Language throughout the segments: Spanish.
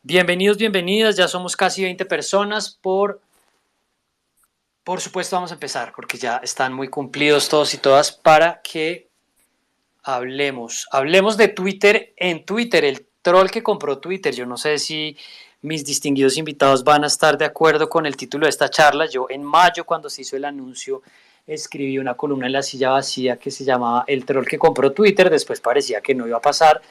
Bienvenidos, bienvenidas, ya somos casi 20 personas. Por supuesto vamos a empezar porque ya están muy cumplidos todos y todas para que hablemos de Twitter. En Twitter, el troll que compró Twitter. Yo no sé si mis distinguidos invitados van a estar de acuerdo con el título de esta charla. Yo en mayo, cuando se hizo el anuncio, escribí una columna en La Silla Vacía que se llamaba El troll que compró Twitter. Después parecía que no iba a pasar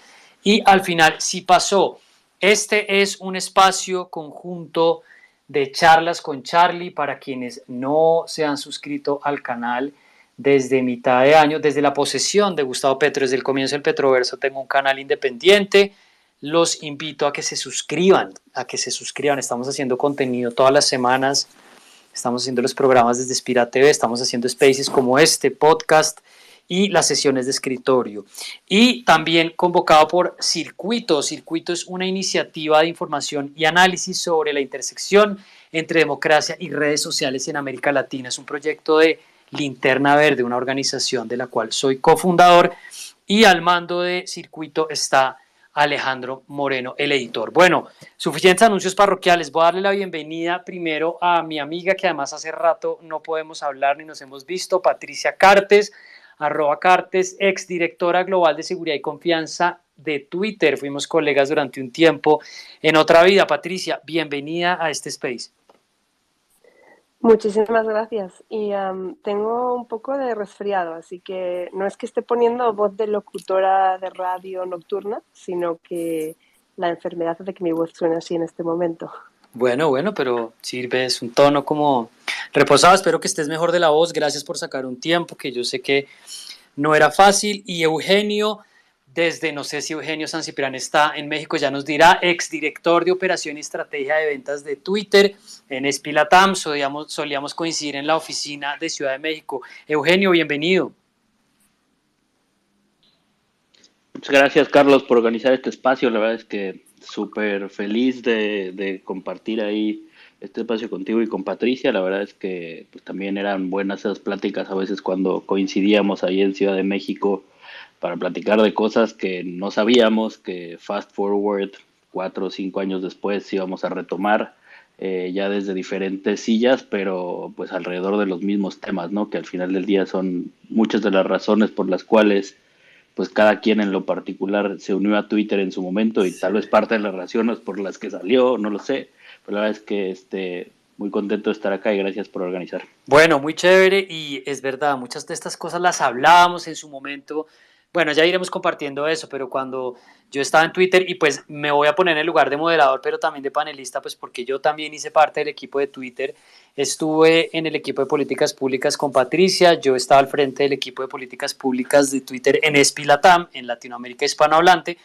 y al final sí pasó. Este es un espacio conjunto de charlas con Charlie. Para quienes no se han suscrito al canal desde mitad de año, desde la posesión de Gustavo Petro, desde el comienzo del Petroverso, tengo un canal independiente. Los invito a que se suscriban, Estamos haciendo contenido todas las semanas, estamos haciendo los programas desde Spira TV, estamos haciendo spaces como este podcast y las sesiones de escritorio. Y también convocado por Circuito. Circuito es una iniciativa de información y análisis sobre la intersección entre democracia y redes sociales en América Latina. Es un proyecto de Linterna Verde, una organización de la cual soy cofundador, y al mando de Circuito está Alejandro Moreno, el editor. Bueno, suficientes anuncios parroquiales. Voy a darle la bienvenida primero a mi amiga, que además hace rato no podemos hablar ni nos hemos visto, Patricia Cartes, @Cartes, exdirectora global de seguridad y confianza de Twitter. Fuimos colegas durante un tiempo en otra vida. Patricia, bienvenida a este space. Muchísimas gracias. Y tengo un poco de resfriado, así que no es que esté poniendo voz de locutora de radio nocturna, sino que la enfermedad hace que mi voz suene así en este momento. Bueno, pero sirve, es un tono como reposado. Espero que estés mejor de la voz. Gracias por sacar un tiempo, que yo sé que no era fácil. Y Eugenio, no sé si Eugenio San Ciprián está en México, ya nos dirá, exdirector de operación y estrategia de ventas de Twitter en Espilatam. Solíamos coincidir en la oficina de Ciudad de México. Eugenio, bienvenido. Muchas gracias, Carlos, por organizar este espacio. La verdad es que súper feliz de compartir ahí este espacio contigo y con Patricia. La verdad es que pues, también eran buenas esas pláticas a veces cuando coincidíamos ahí en Ciudad de México para platicar de cosas que no sabíamos, que fast forward 4 o 5 años después íbamos a retomar ya desde diferentes sillas, pero pues alrededor de los mismos temas, ¿no? Que al final del día son muchas de las razones por las cuales pues cada quien en lo particular se unió a Twitter en su momento y tal vez parte de las razones por las que salió, no lo sé, pero la verdad es que muy contento de estar acá y gracias por organizar. Bueno, muy chévere, y es verdad, muchas de estas cosas las hablábamos en su momento. Bueno, ya iremos compartiendo eso, pero cuando yo estaba en Twitter, y pues me voy a poner en el lugar de moderador, pero también de panelista, pues porque yo también hice parte del equipo de Twitter. Estuve en el equipo de políticas públicas con Patricia, yo estaba al frente del equipo de políticas públicas de Twitter en Espilatam, en Latinoamérica hispanohablante,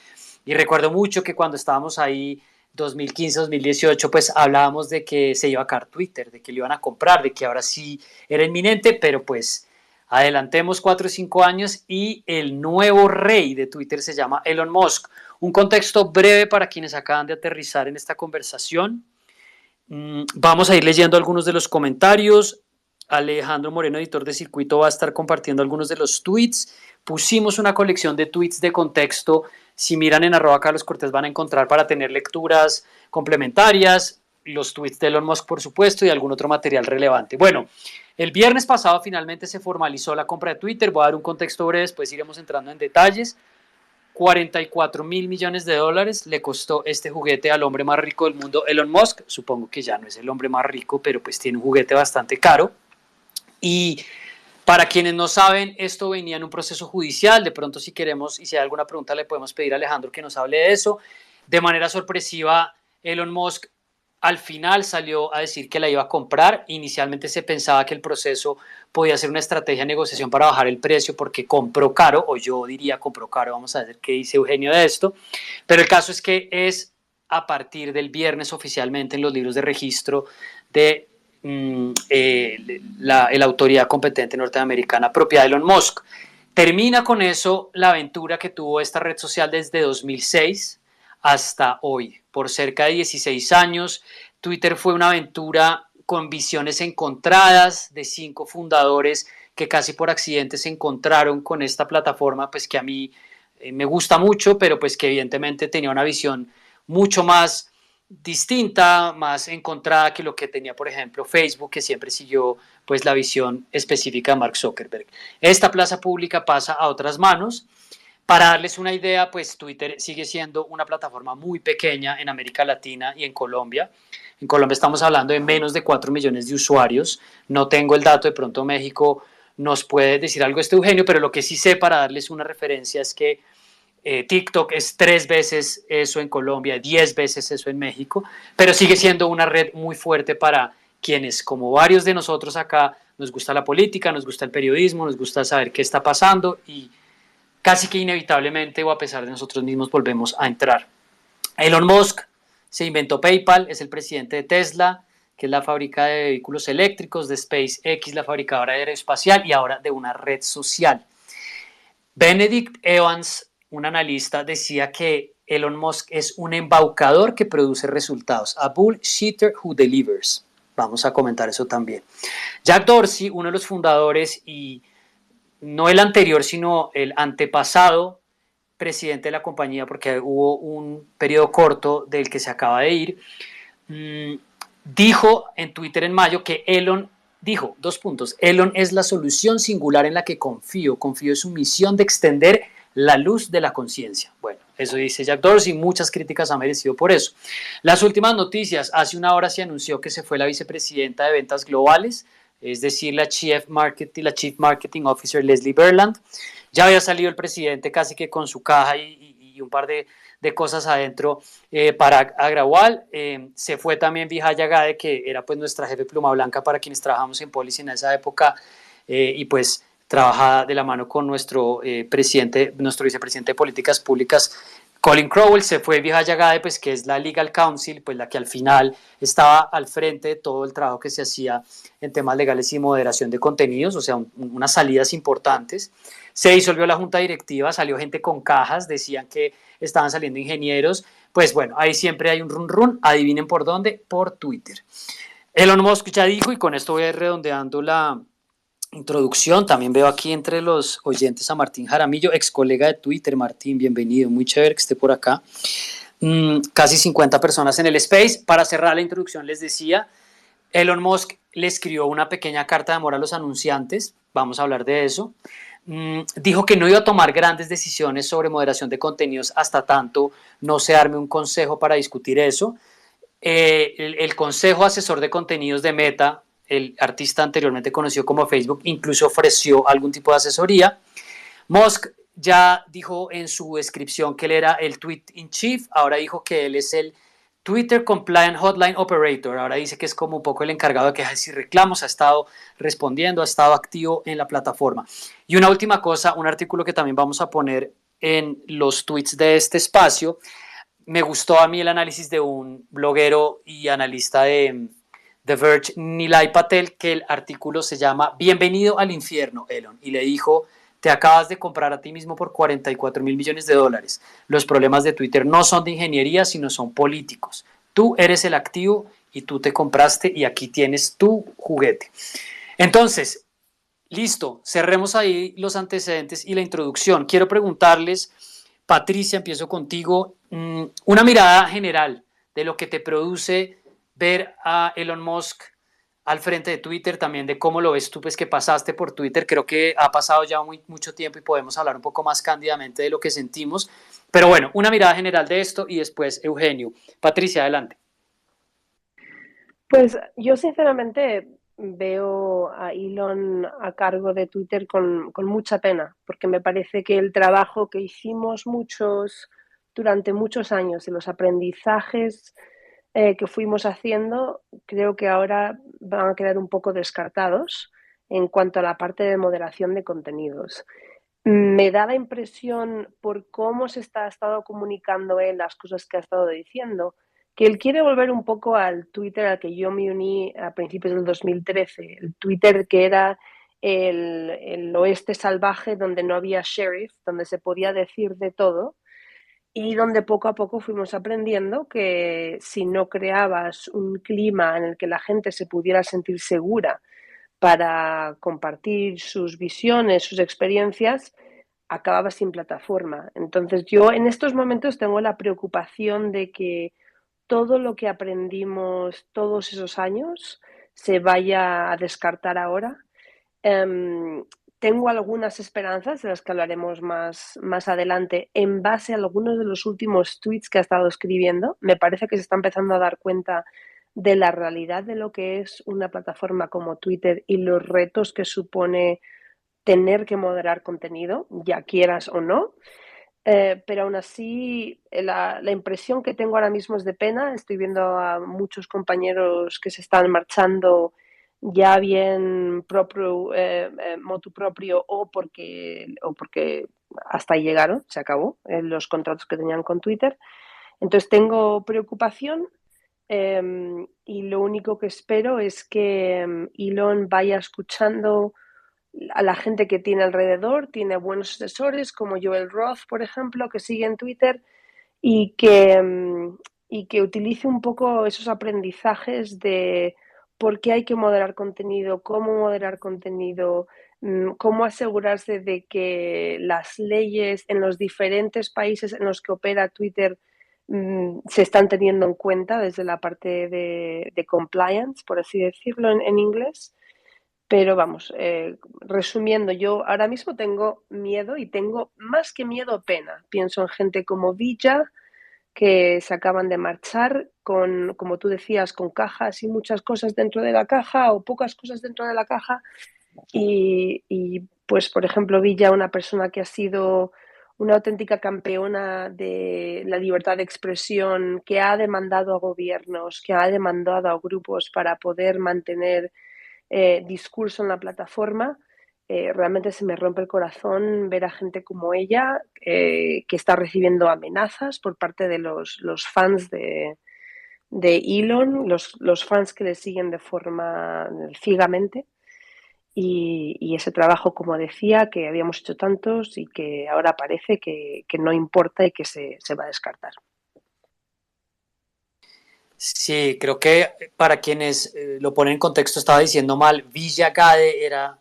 y recuerdo mucho que cuando estábamos ahí 2015, 2018, pues hablábamos de que se iba a caer Twitter, de que lo iban a comprar, de que ahora sí era inminente, pero pues adelantemos 4 o 5 años y el nuevo rey de Twitter se llama Elon Musk. Un contexto breve para quienes acaban de aterrizar en esta conversación. Vamos a ir leyendo algunos de los comentarios. Alejandro Moreno, editor de Circuito, va a estar compartiendo algunos de los tweets. Pusimos una colección de tweets de contexto. Si miran en @Carlos Cortés van a encontrar, para tener lecturas complementarias, los tweets de Elon Musk, por supuesto, y algún otro material relevante. Bueno, el viernes pasado finalmente se formalizó la compra de Twitter. Voy a dar un contexto breve, después iremos entrando en detalles. 44.000 millones de dólares le costó este juguete al hombre más rico del mundo, Elon Musk. Supongo que ya no es el hombre más rico, pero pues tiene un juguete bastante caro. Y para quienes no saben, esto venía en un proceso judicial. De pronto, si queremos y si hay alguna pregunta, le podemos pedir a Alejandro que nos hable de eso. De manera sorpresiva, Elon Musk al final salió a decir que la iba a comprar. Inicialmente se pensaba que el proceso podía ser una estrategia de negociación para bajar el precio porque compró caro, o yo diría compró caro. Vamos a ver qué dice Eugenio de esto. Pero el caso es que es a partir del viernes oficialmente en los libros de registro de la autoridad competente norteamericana propiedad de Elon Musk. Termina con eso la aventura que tuvo esta red social desde 2006 hasta hoy. Por cerca de 16 años, Twitter fue una aventura con visiones encontradas de 5 fundadores que casi por accidente se encontraron con esta plataforma, pues que a mí me gusta mucho, pero pues que evidentemente tenía una visión mucho más distinta, más encontrada que lo que tenía, por ejemplo, Facebook, que siempre siguió pues la visión específica de Mark Zuckerberg. Esta plaza pública pasa a otras manos. Para darles una idea, pues Twitter sigue siendo una plataforma muy pequeña en América Latina y en Colombia. En Colombia estamos hablando de menos de 4 millones de usuarios. No tengo el dato, de pronto México nos puede decir algo Eugenio, pero lo que sí sé para darles una referencia es que TikTok es 3 veces eso en Colombia, 10 veces eso en México, pero sigue siendo una red muy fuerte para quienes, como varios de nosotros acá, nos gusta la política, nos gusta el periodismo, nos gusta saber qué está pasando y casi que inevitablemente o a pesar de nosotros mismos volvemos a entrar. Elon Musk se inventó PayPal, es el presidente de Tesla, que es la fábrica de vehículos eléctricos, de SpaceX, la fabricadora aeroespacial y ahora de una red social. Benedict Evans, un analista, decía que Elon Musk es un embaucador que produce resultados, a bullshitter who delivers. Vamos a comentar eso también. Jack Dorsey, uno de los fundadores y no el anterior, sino el antepasado presidente de la compañía, porque hubo un periodo corto del que se acaba de ir, dijo en Twitter en mayo que Elon dijo, 2 puntos, Elon es la solución singular en la que confío en su misión de extender la luz de la conciencia. Bueno, eso dice Jack Dorsey, muchas críticas ha merecido por eso. Las últimas noticias, hace una hora se anunció que se fue la vicepresidenta de ventas globales, es decir, la Chief Marketing Officer Leslie Berland. Ya había salido el presidente casi que con su caja y un par de cosas adentro para Agrawal. Se fue también Vijaya Gade, que era pues nuestra jefe pluma blanca para quienes trabajamos en Policy en esa época y pues trabaja de la mano con nuestro vicepresidente de políticas públicas, Colin Crowell. Se fue Vijaya Gade, pues, que es la Legal Counsel, pues la que al final estaba al frente de todo el trabajo que se hacía en temas legales y moderación de contenidos, o sea, unas salidas importantes. Se disolvió la junta directiva, salió gente con cajas, decían que estaban saliendo ingenieros. Pues bueno, ahí siempre hay un run, adivinen por dónde, por Twitter. Elon Musk ya dijo, y con esto voy a ir redondeando la introducción. También veo aquí entre los oyentes a Martín Jaramillo, ex colega de Twitter. Martín, bienvenido, muy chévere que esté por acá. Casi 50 personas en el space. Para cerrar la introducción les decía, Elon Musk le escribió una pequeña carta de amor a los anunciantes, vamos a hablar de eso. Dijo que no iba a tomar grandes decisiones sobre moderación de contenidos hasta tanto no se arme un consejo para discutir eso. El Consejo Asesor de Contenidos de Meta, el artista anteriormente conocido como Facebook, incluso ofreció algún tipo de asesoría. Musk ya dijo en su descripción que él era el Tweet in Chief, ahora dijo que él es el Twitter Compliant Hotline Operator, ahora dice que es como un poco el encargado de quejas y reclamos, ha estado respondiendo, ha estado activo en la plataforma. Y una última cosa, un artículo que también vamos a poner en los tweets de este espacio. Me gustó a mí el análisis de un bloguero y analista de The Verge, Nilay Patel, que el artículo se llama Bienvenido al infierno, Elon, y le dijo, te acabas de comprar a ti mismo por 44 mil millones de dólares. Los problemas de Twitter no son de ingeniería, sino son políticos. Tú eres el activo y tú te compraste y aquí tienes tu juguete. Entonces, listo, cerremos ahí los antecedentes y la introducción. Quiero preguntarles, Patricia, empiezo contigo, una mirada general de lo que te produce ver a Elon Musk al frente de Twitter, también de cómo lo ves tú, pues que pasaste por Twitter. Creo que ha pasado ya mucho tiempo y podemos hablar un poco más cándidamente de lo que sentimos. Pero bueno, una mirada general de esto y después Eugenio. Patricia, adelante. Pues yo sinceramente veo a Elon a cargo de Twitter con mucha pena, porque me parece que el trabajo que hicimos muchos durante muchos años y los aprendizajes que fuimos haciendo, creo que ahora van a quedar un poco descartados en cuanto a la parte de moderación de contenidos. Me da la impresión, por cómo se ha estado comunicando él las cosas que ha estado diciendo, que él quiere volver un poco al Twitter al que yo me uní a principios del 2013, el Twitter que era el oeste salvaje, donde no había sheriff, donde se podía decir de todo y donde poco a poco fuimos aprendiendo que si no creabas un clima en el que la gente se pudiera sentir segura para compartir sus visiones, sus experiencias, acababa sin plataforma. Entonces yo en estos momentos tengo la preocupación de que todo lo que aprendimos todos esos años se vaya a descartar ahora. Tengo algunas esperanzas de las que hablaremos más adelante en base a algunos de los últimos tweets que ha estado escribiendo. Me parece que se está empezando a dar cuenta de la realidad de lo que es una plataforma como Twitter y los retos que supone tener que moderar contenido, ya quieras o no. Pero aún así, la impresión que tengo ahora mismo es de pena. Estoy viendo a muchos compañeros que se están marchando ya bien motu propio o porque hasta ahí llegaron, se acabó los contratos que tenían con Twitter. Entonces tengo preocupación y lo único que espero es que Elon vaya escuchando a la gente que tiene alrededor, tiene buenos asesores como Joel Roth, por ejemplo, que sigue en Twitter y que utilice un poco esos aprendizajes de por qué hay que moderar contenido, cómo moderar contenido, cómo asegurarse de que las leyes en los diferentes países en los que opera Twitter se están teniendo en cuenta desde la parte de compliance, por así decirlo en inglés. Pero vamos, resumiendo, yo ahora mismo tengo miedo y tengo más que miedo, pena. Pienso en gente como Villa, que se acaban de marchar con, como tú decías, con cajas y muchas cosas dentro de la caja o pocas cosas dentro de la caja. Pues, por ejemplo, Villa, una persona que ha sido una auténtica campeona de la libertad de expresión, que ha demandado a gobiernos, que ha demandado a grupos para poder mantener discurso en la plataforma. Realmente se me rompe el corazón ver a gente como ella que está recibiendo amenazas por parte de los fans de Elon, los fans que le siguen de forma ciegamente. Y ese trabajo, como decía, que habíamos hecho tantos y que ahora parece que no importa y que se va a descartar. Sí, creo que para quienes lo ponen en contexto, estaba diciendo mal, Villa Gade era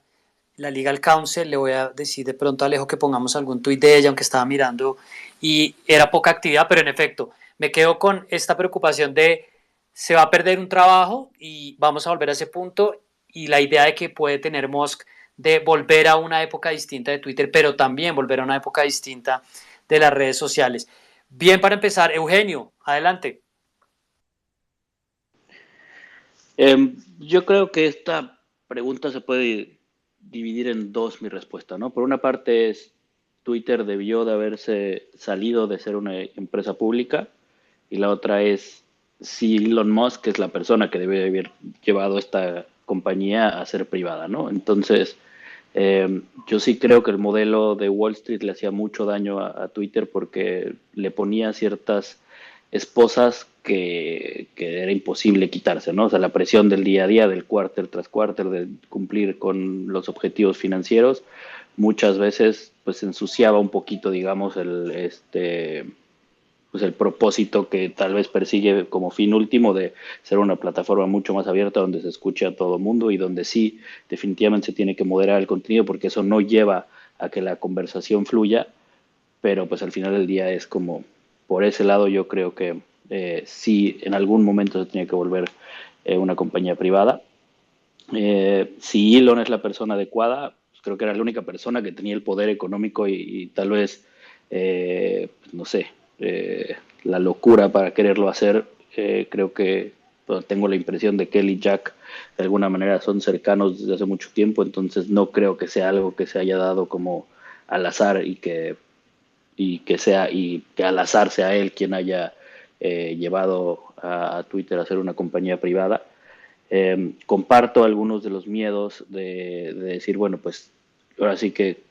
la Legal Counsel. Le voy a decir de pronto a Alejo que pongamos algún tuit de ella, aunque estaba mirando y era poca actividad, pero en efecto, me quedo con esta preocupación de se va a perder un trabajo y vamos a volver a ese punto, y la idea de que puede tener Musk de volver a una época distinta de Twitter, pero también volver a una época distinta de las redes sociales. Bien, para empezar, Eugenio, adelante. Yo creo que esta pregunta se puede dividir en dos, mi respuesta, ¿no? Por una parte es, Twitter debió de haberse salido de ser una empresa pública, y la otra es si Elon Musk es la persona que debe haber llevado esta compañía a ser privada, ¿no? Entonces, yo sí creo que el modelo de Wall Street le hacía mucho daño a Twitter porque le ponía ciertas esposas que era imposible quitarse, ¿no? O sea, la presión del día a día, del cuarter tras cuarter, de cumplir con los objetivos financieros, muchas veces pues ensuciaba un poquito, digamos, pues el propósito que tal vez persigue como fin último de ser una plataforma mucho más abierta donde se escuche a todo mundo y donde sí definitivamente se tiene que moderar el contenido porque eso no lleva a que la conversación fluya, pero pues al final del día es como por ese lado yo creo que sí en algún momento se tiene que volver una compañía privada. Si Elon es la persona adecuada, pues creo que era la única persona que tenía el poder económico y tal vez, no sé, la locura para quererlo hacer. Creo que bueno, tengo la impresión de que él y Jack de alguna manera son cercanos desde hace mucho tiempo, entonces no creo que sea algo que se haya dado como al azar y que al azar sea él quien haya llevado a Twitter a ser una compañía privada. Comparto algunos de los miedos de decir, bueno, pues ahora sí que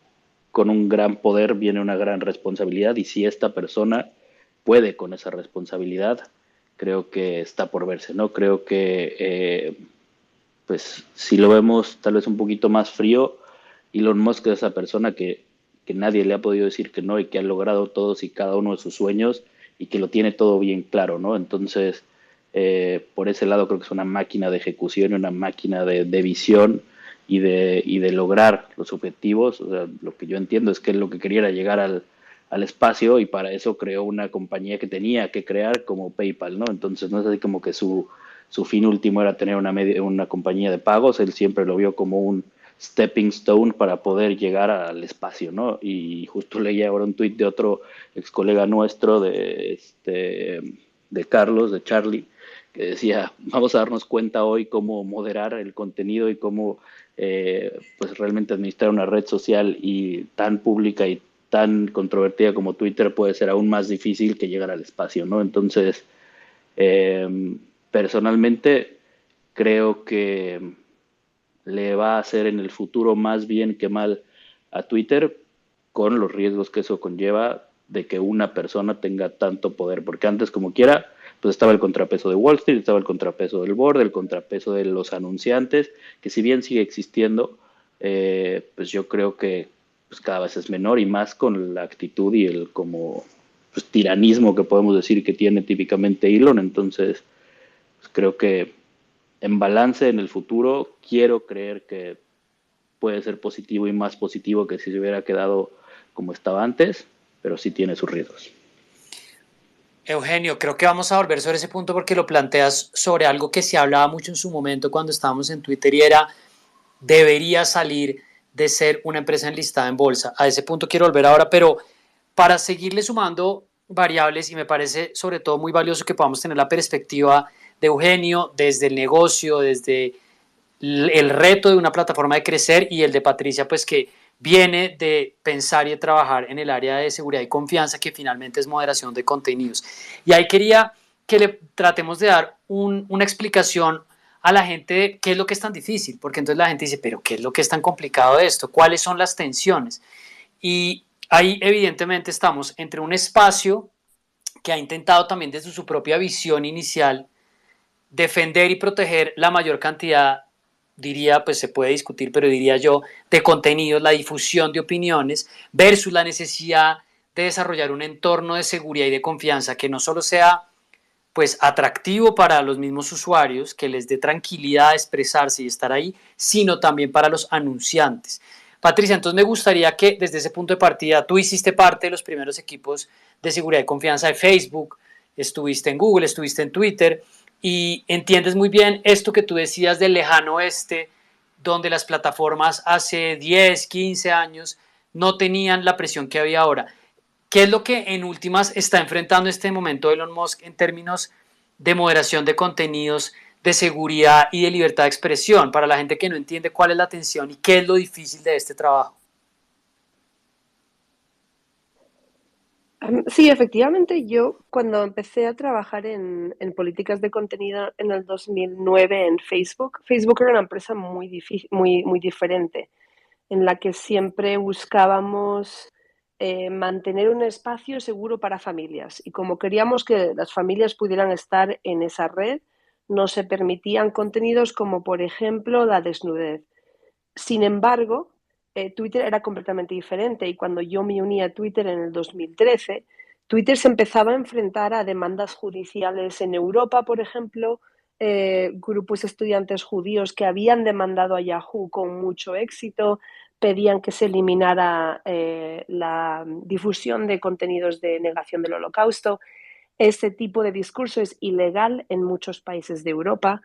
con un gran poder viene una gran responsabilidad y si esta persona puede con esa responsabilidad, creo que está por verse, ¿no? Creo que, pues si lo vemos tal vez un poquito más frío, Elon Musk es esa persona que nadie le ha podido decir que no y que ha logrado todos y cada uno de sus sueños y que lo tiene todo bien claro, ¿no? Entonces, por ese lado creo que es una máquina de ejecución y una máquina de visión y de lograr los objetivos. O sea, lo que yo entiendo es que él lo que quería era llegar al espacio y para eso creó una compañía que tenía que crear como PayPal, ¿no? Entonces no es así como que su fin último era tener una compañía de pagos, él siempre lo vio como un stepping stone para poder llegar al espacio, ¿no? Y justo leía ahora un tuit de otro ex colega nuestro, de Carlos, de Charlie, que decía, vamos a darnos cuenta hoy cómo moderar el contenido y cómo pues realmente administrar una red social y tan pública y tan controvertida como Twitter puede ser aún más difícil que llegar al espacio, ¿no? Entonces, personalmente creo que le va a hacer en el futuro más bien que mal a Twitter, con los riesgos que eso conlleva de que una persona tenga tanto poder, porque antes como quiera, pues estaba el contrapeso de Wall Street, estaba el contrapeso del board, el contrapeso de los anunciantes, que si bien sigue existiendo, pues yo creo que pues cada vez es menor y más con la actitud y el como pues, tiranismo que podemos decir que tiene típicamente Elon. Entonces pues creo que en balance en el futuro quiero creer que puede ser positivo y más positivo que si se hubiera quedado como estaba antes, pero sí tiene sus riesgos. Eugenio, creo que vamos a volver sobre ese punto porque lo planteas sobre algo que se hablaba mucho en su momento cuando estábamos en Twitter y era, debería salir de ser una empresa enlistada en bolsa. A ese punto quiero volver ahora, pero para seguirle sumando variables, y me parece sobre todo muy valioso que podamos tener la perspectiva de Eugenio desde el negocio, desde el reto de una plataforma de crecer, y el de Patricia, pues que viene de pensar y de trabajar en el área de seguridad y confianza, que finalmente es moderación de contenidos. Y ahí quería que le tratemos de dar una explicación a la gente de qué es lo que es tan difícil, porque entonces la gente dice, pero ¿qué es lo que es tan complicado de esto? ¿Cuáles son las tensiones? Y ahí evidentemente estamos entre un espacio que ha intentado también desde su propia visión inicial defender y proteger la mayor cantidad, diría, pues se puede discutir, pero diría yo, de contenidos, la difusión de opiniones, versus la necesidad de desarrollar un entorno de seguridad y de confianza que no solo sea pues atractivo para los mismos usuarios, que les dé tranquilidad a expresarse y estar ahí, sino también para los anunciantes. Patricia, entonces me gustaría que desde ese punto de partida, tú hiciste parte de los primeros equipos de seguridad y confianza de Facebook, estuviste en Google, estuviste en Twitter, y entiendes muy bien esto que tú decías del lejano oeste, donde las plataformas hace 10, 15 años no tenían la presión que había ahora. ¿Qué es lo que en últimas está enfrentando este momento Elon Musk en términos de moderación de contenidos, de seguridad y de libertad de expresión, para la gente que no entiende cuál es la tensión y qué es lo difícil de este trabajo? Sí, efectivamente, yo cuando empecé a trabajar en políticas de contenido en el 2009 en Facebook, Facebook era una empresa muy difícil, muy diferente, en la que siempre buscábamos mantener un espacio seguro para familias. Y como queríamos que las familias pudieran estar en esa red, no se permitían contenidos como, por ejemplo, la desnudez. Sin embargo, Twitter era completamente diferente y cuando yo me uní a Twitter en el 2013, Twitter se empezaba a enfrentar a demandas judiciales en Europa, por ejemplo, grupos de estudiantes judíos que habían demandado a Yahoo con mucho éxito, pedían que se eliminara la difusión de contenidos de negación del Holocausto. Ese tipo de discurso es ilegal en muchos países de Europa.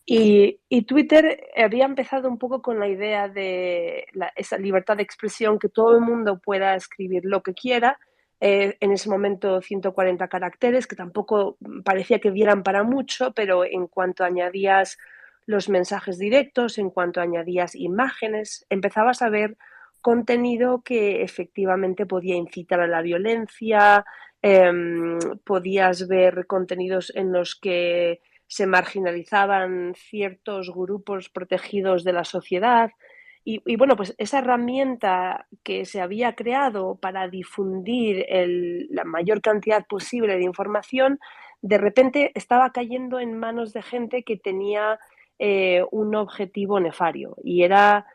Y Twitter había empezado un poco con la idea de esa libertad de expresión, que todo el mundo pueda escribir lo que quiera. En ese momento 140 caracteres, que tampoco parecía que dieran para mucho, pero en cuanto añadías los mensajes directos, en cuanto añadías imágenes, empezabas a ver contenido que efectivamente podía incitar a la violencia, podías ver contenidos en los que se marginalizaban ciertos grupos protegidos de la sociedad. Bueno, pues esa herramienta que se había creado para difundir la mayor cantidad posible de información, de repente estaba cayendo en manos de gente que tenía un objetivo nefario. Y era,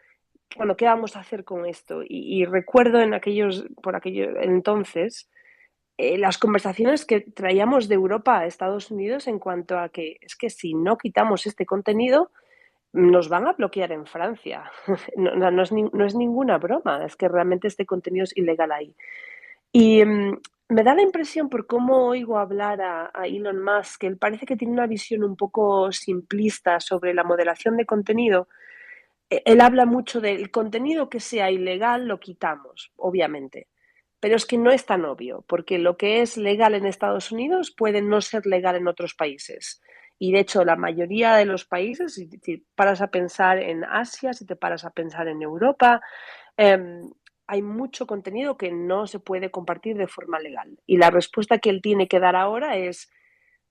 bueno, ¿qué vamos a hacer con esto? Y recuerdo por aquello entonces, las conversaciones que traíamos de Europa a Estados Unidos en cuanto a que es que si no quitamos este contenido, nos van a bloquear en Francia. No es ninguna broma, es que realmente este contenido es ilegal ahí. Y me da la impresión, por cómo oigo hablar a Elon Musk, que él parece que tiene una visión un poco simplista sobre la moderación de contenido. Él habla mucho del contenido que sea ilegal, lo quitamos, obviamente. Pero es que no es tan obvio, porque lo que es legal en Estados Unidos puede no ser legal en otros países. Y de hecho, la mayoría de los países, si te paras a pensar en Asia, si te paras a pensar en Europa, eh, hay mucho contenido que no se puede compartir de forma legal. Y la respuesta que él tiene que dar ahora es: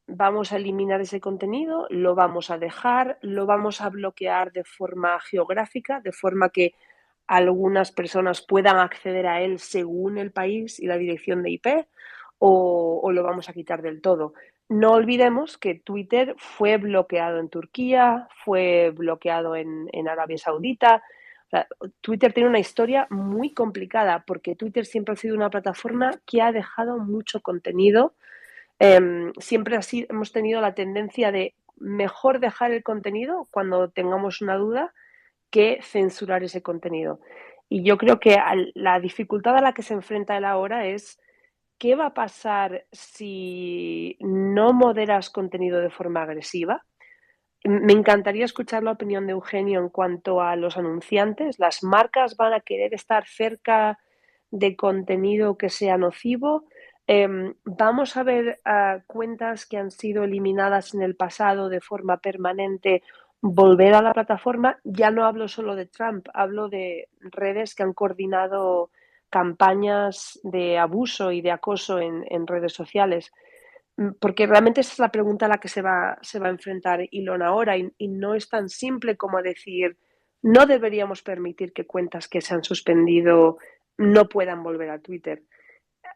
vamos a eliminar ese contenido, lo vamos a dejar, lo vamos a bloquear de forma geográfica, de forma que algunas personas puedan acceder a él según el país y la dirección de IP, o lo vamos a quitar del todo. No olvidemos que Twitter fue bloqueado en Turquía, fue bloqueado en Arabia Saudita. O sea, Twitter tiene una historia muy complicada, porque Twitter siempre ha sido una plataforma que ha dejado mucho contenido. Siempre así hemos tenido la tendencia de mejor dejar el contenido cuando tengamos una duda que censurar ese contenido. Y yo creo que la dificultad a la que se enfrenta él ahora es: ¿qué va a pasar si no moderas contenido de forma agresiva? Me encantaría escuchar la opinión de Eugenio en cuanto a los anunciantes. ¿Las marcas van a querer estar cerca de contenido que sea nocivo? ¿Vamos a ver cuentas que han sido eliminadas en el pasado de forma permanente volver a la plataforma? Ya no hablo solo de Trump, hablo de redes que han coordinado campañas de abuso y de acoso en redes sociales. Porque realmente esa es la pregunta a la que se va a enfrentar Elon ahora, y no es tan simple como decir: no deberíamos permitir que cuentas que se han suspendido no puedan volver a Twitter.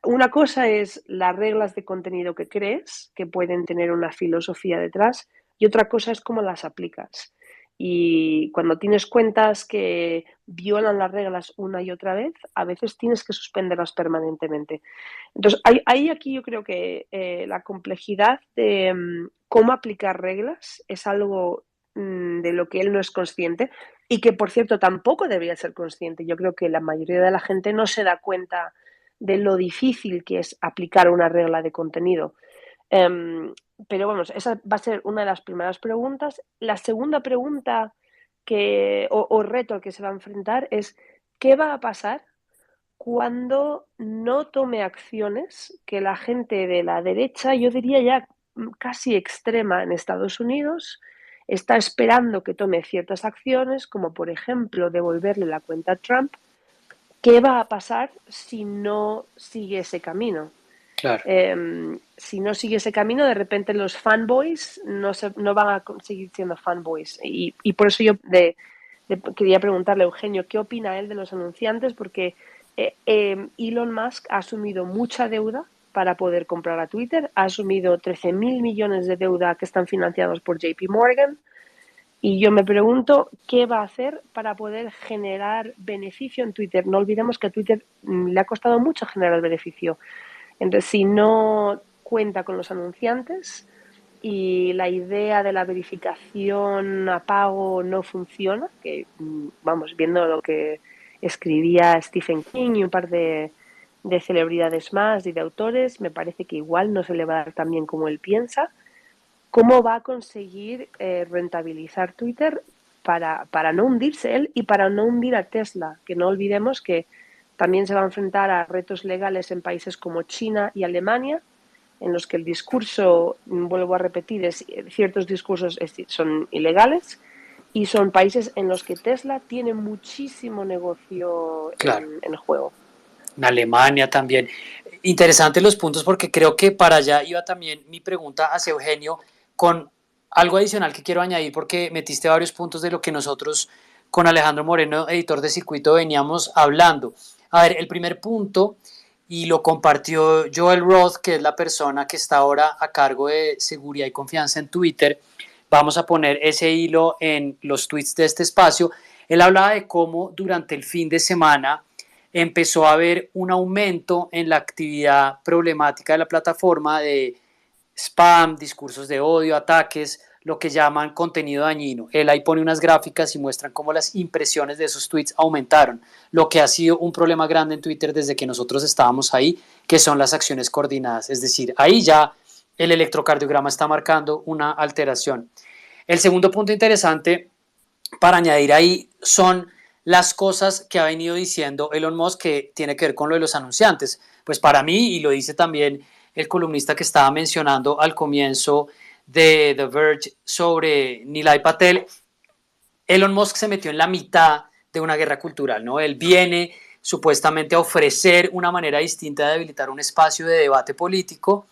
Una cosa es las reglas de contenido que crees, que pueden tener una filosofía detrás, y otra cosa es cómo las aplicas. Y cuando tienes cuentas que violan las reglas una y otra vez, a veces tienes que suspenderlas permanentemente. Entonces, hay aquí, yo creo que la complejidad de cómo aplicar reglas es algo de lo que él no es consciente, y que, por cierto, tampoco debería ser consciente. Yo creo que la mayoría de la gente no se da cuenta de lo difícil que es aplicar una regla de contenido. Um, pero vamos, esa va a ser una de las primeras preguntas. La segunda pregunta o reto al que se va a enfrentar es: ¿qué va a pasar cuando no tome acciones que la gente de la derecha, yo diría ya casi extrema en Estados Unidos, está esperando que tome ciertas acciones, como por ejemplo devolverle la cuenta a Trump? ¿Qué va a pasar si no sigue ese camino? Claro. Si no sigue ese camino, de repente los fanboys no van a seguir siendo fanboys. Y por eso yo quería preguntarle a Eugenio qué opina él de los anunciantes, porque Elon Musk ha asumido mucha deuda para poder comprar a Twitter, ha asumido 13.000 millones de deuda que están financiados por JP Morgan, y yo me pregunto qué va a hacer para poder generar beneficio en Twitter. No olvidemos que a Twitter le ha costado mucho generar beneficio. Entonces, si no cuenta con los anunciantes y la idea de la verificación a pago no funciona, que vamos, viendo lo que escribía Stephen King y un par de celebridades más y de autores, me parece que igual no se le va a dar tan bien como él piensa. ¿Cómo va a conseguir rentabilizar Twitter para no hundirse él y para no hundir a Tesla? Que no olvidemos que también se va a enfrentar a retos legales en países como China y Alemania, en los que el discurso, vuelvo a repetir, ciertos discursos son ilegales, y son países en los que Tesla tiene muchísimo negocio Claro. en juego. En Alemania también. Interesantes los puntos, porque creo que para allá iba también mi pregunta hacia Eugenio, con algo adicional que quiero añadir, porque metiste varios puntos de lo que nosotros con Alejandro Moreno, editor de Circuito, veníamos hablando. A ver, el primer punto, y lo compartió Joel Roth, que es la persona que está ahora a cargo de seguridad y confianza en Twitter. Vamos a poner ese hilo en los tweets de este espacio. Él hablaba de cómo durante el fin de semana empezó a haber un aumento en la actividad problemática de la plataforma, de spam, discursos de odio, ataques, lo que llaman contenido dañino. Él ahí pone unas gráficas y muestran cómo las impresiones de esos tweets aumentaron, lo que ha sido un problema grande en Twitter desde que nosotros estábamos ahí, que son las acciones coordinadas. Es decir, ahí ya el electrocardiograma está marcando una alteración. El segundo punto interesante para añadir ahí son las cosas que ha venido diciendo Elon Musk que tiene que ver con lo de los anunciantes. Pues para mí, y lo dice también el columnista que estaba mencionando al comienzo de The Verge sobre Nilay Patel, Elon Musk se metió en la mitad de una guerra cultural, ¿no? Él viene supuestamente a ofrecer una manera distinta de habilitar un espacio de debate político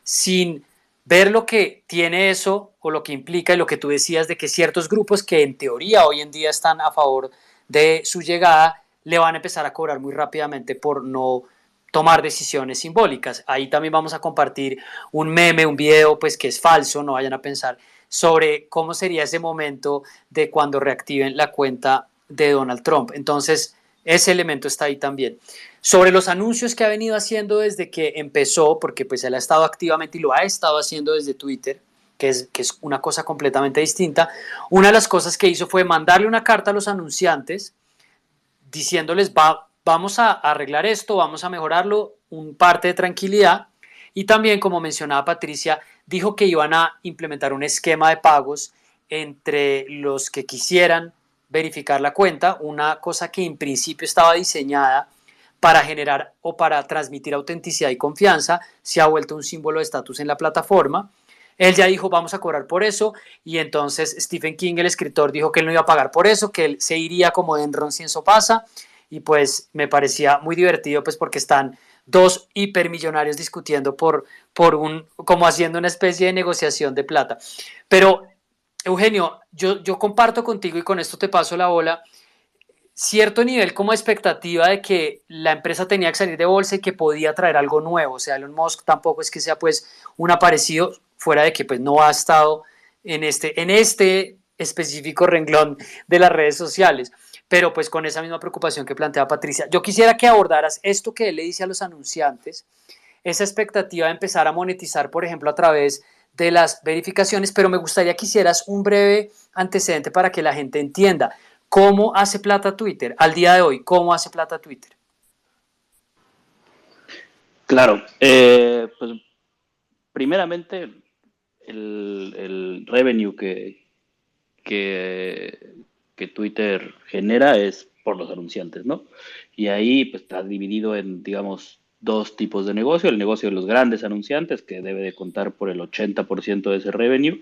sin ver lo que tiene eso o lo que implica y lo que tú decías de que ciertos grupos que en teoría hoy en día están a favor de su llegada le van a empezar a cobrar muy rápidamente por no tomar decisiones simbólicas. Ahí también vamos a compartir un meme, un video pues que es falso, no vayan a pensar, sobre cómo sería ese momento de cuando reactiven la cuenta de Donald Trump. Entonces, ese elemento está ahí también. Sobre los anuncios que ha venido haciendo desde que empezó, porque pues él ha estado activamente y lo ha estado haciendo desde Twitter, que es una cosa completamente distinta, una de las cosas que hizo fue mandarle una carta a los anunciantes diciéndoles vamos a arreglar esto, vamos a mejorarlo, un parte de tranquilidad, y también, como mencionaba Patricia, dijo que iban a implementar un esquema de pagos entre los que quisieran verificar la cuenta, una cosa que en principio estaba diseñada para generar o para transmitir autenticidad y confianza, se ha vuelto un símbolo de estatus en la plataforma. Él ya dijo, vamos a cobrar por eso, y entonces Stephen King, el escritor, dijo que él no iba a pagar por eso, que él se iría como Enron si eso pasa, y pues me parecía muy divertido, pues porque están dos hipermillonarios discutiendo como haciendo una especie de negociación de plata. Pero, Eugenio, yo comparto contigo y con esto te paso la bola, cierto nivel como expectativa de que la empresa tenía que salir de bolsa y que podía traer algo nuevo. O sea, Elon Musk tampoco es que sea pues un aparecido, fuera de que pues no ha estado en este específico renglón de las redes sociales, pero pues con esa misma preocupación que plantea Patricia. Yo quisiera que abordaras esto que él le dice a los anunciantes, esa expectativa de empezar a monetizar, por ejemplo, a través de las verificaciones, pero me gustaría que hicieras un breve antecedente para que la gente entienda cómo hace plata Twitter al día de hoy, cómo hace plata Twitter. Claro, pues primeramente el revenue que, que Twitter genera es por los anunciantes, ¿no? Y ahí pues está dividido en, digamos, dos tipos de negocio. El negocio de los grandes anunciantes, que debe de contar por el 80% de ese revenue,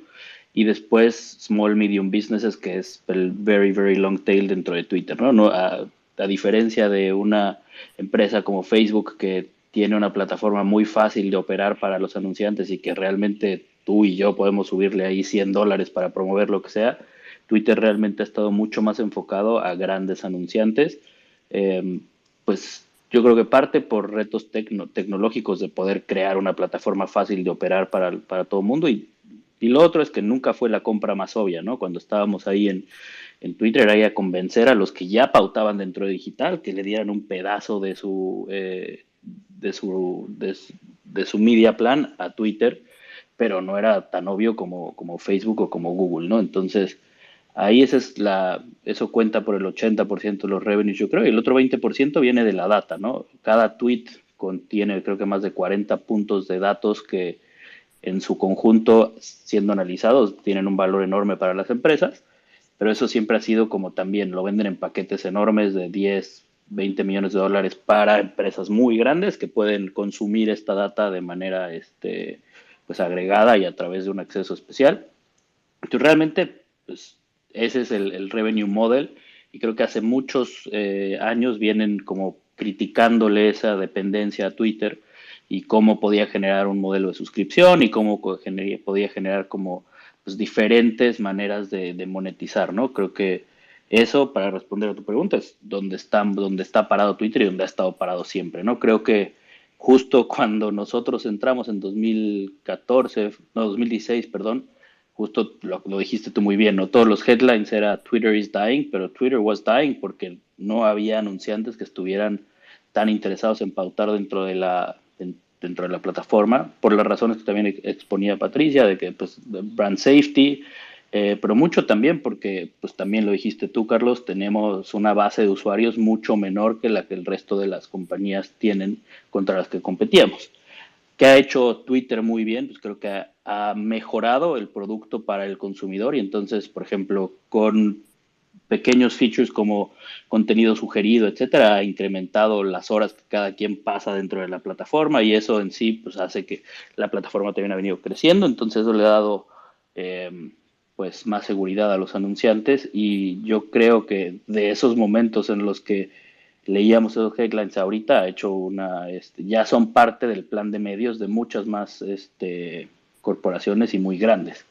y después small, medium businesses, que es el very, very long tail dentro de Twitter, ¿no? A diferencia de una empresa como Facebook, que tiene una plataforma muy fácil de operar para los anunciantes y que realmente tú y yo podemos subirle ahí $100 para promover lo que sea. Twitter realmente ha estado mucho más enfocado a grandes anunciantes. Eh, pues yo creo que parte por retos tecnológicos de poder crear una plataforma fácil de operar para todo el mundo, y lo otro es que nunca fue la compra más obvia, ¿no? Cuando estábamos ahí en Twitter era ya convencer a los que ya pautaban dentro de digital que le dieran un pedazo de su media plan a Twitter, pero no era tan obvio como Facebook o como Google, ¿no? Entonces, ahí eso cuenta por el 80% de los revenues, yo creo, y el otro 20% viene de la data, ¿no? Cada tweet contiene, creo que más de 40 puntos de datos que en su conjunto, siendo analizados, tienen un valor enorme para las empresas, pero eso siempre ha sido como también lo venden en paquetes enormes de 10, 20 millones de dólares para empresas muy grandes que pueden consumir esta data de manera pues agregada y a través de un acceso especial. Entonces realmente pues ese es el revenue model, y creo que hace muchos años vienen como criticándole esa dependencia a Twitter y cómo podía generar un modelo de suscripción y cómo podía generar como pues, diferentes maneras de monetizar, ¿no? Creo que eso, para responder a tu pregunta, es donde está parado Twitter y donde ha estado parado siempre, ¿no? Creo que justo cuando nosotros entramos en 2014, no, 2016, perdón, justo lo dijiste tú muy bien, ¿no? Todos los headlines era Twitter is dying, pero Twitter was dying porque no había anunciantes que estuvieran tan interesados en pautar dentro de la plataforma, por las razones que también exponía Patricia, de que pues de brand safety, pero mucho también porque, pues también lo dijiste tú, Carlos, tenemos una base de usuarios mucho menor que la que el resto de las compañías tienen contra las que competíamos. ¿Qué ha hecho Twitter muy bien? Pues creo que ha mejorado el producto para el consumidor y entonces, por ejemplo, con pequeños features como contenido sugerido, etcétera, ha incrementado las horas que cada quien pasa dentro de la plataforma y eso en sí pues hace que la plataforma también ha venido creciendo, entonces eso le ha dado pues más seguridad a los anunciantes y yo creo que de esos momentos en los que leíamos esos headlines ahorita ha hecho ya son parte del plan de medios de muchas más corporaciones y muy grandes.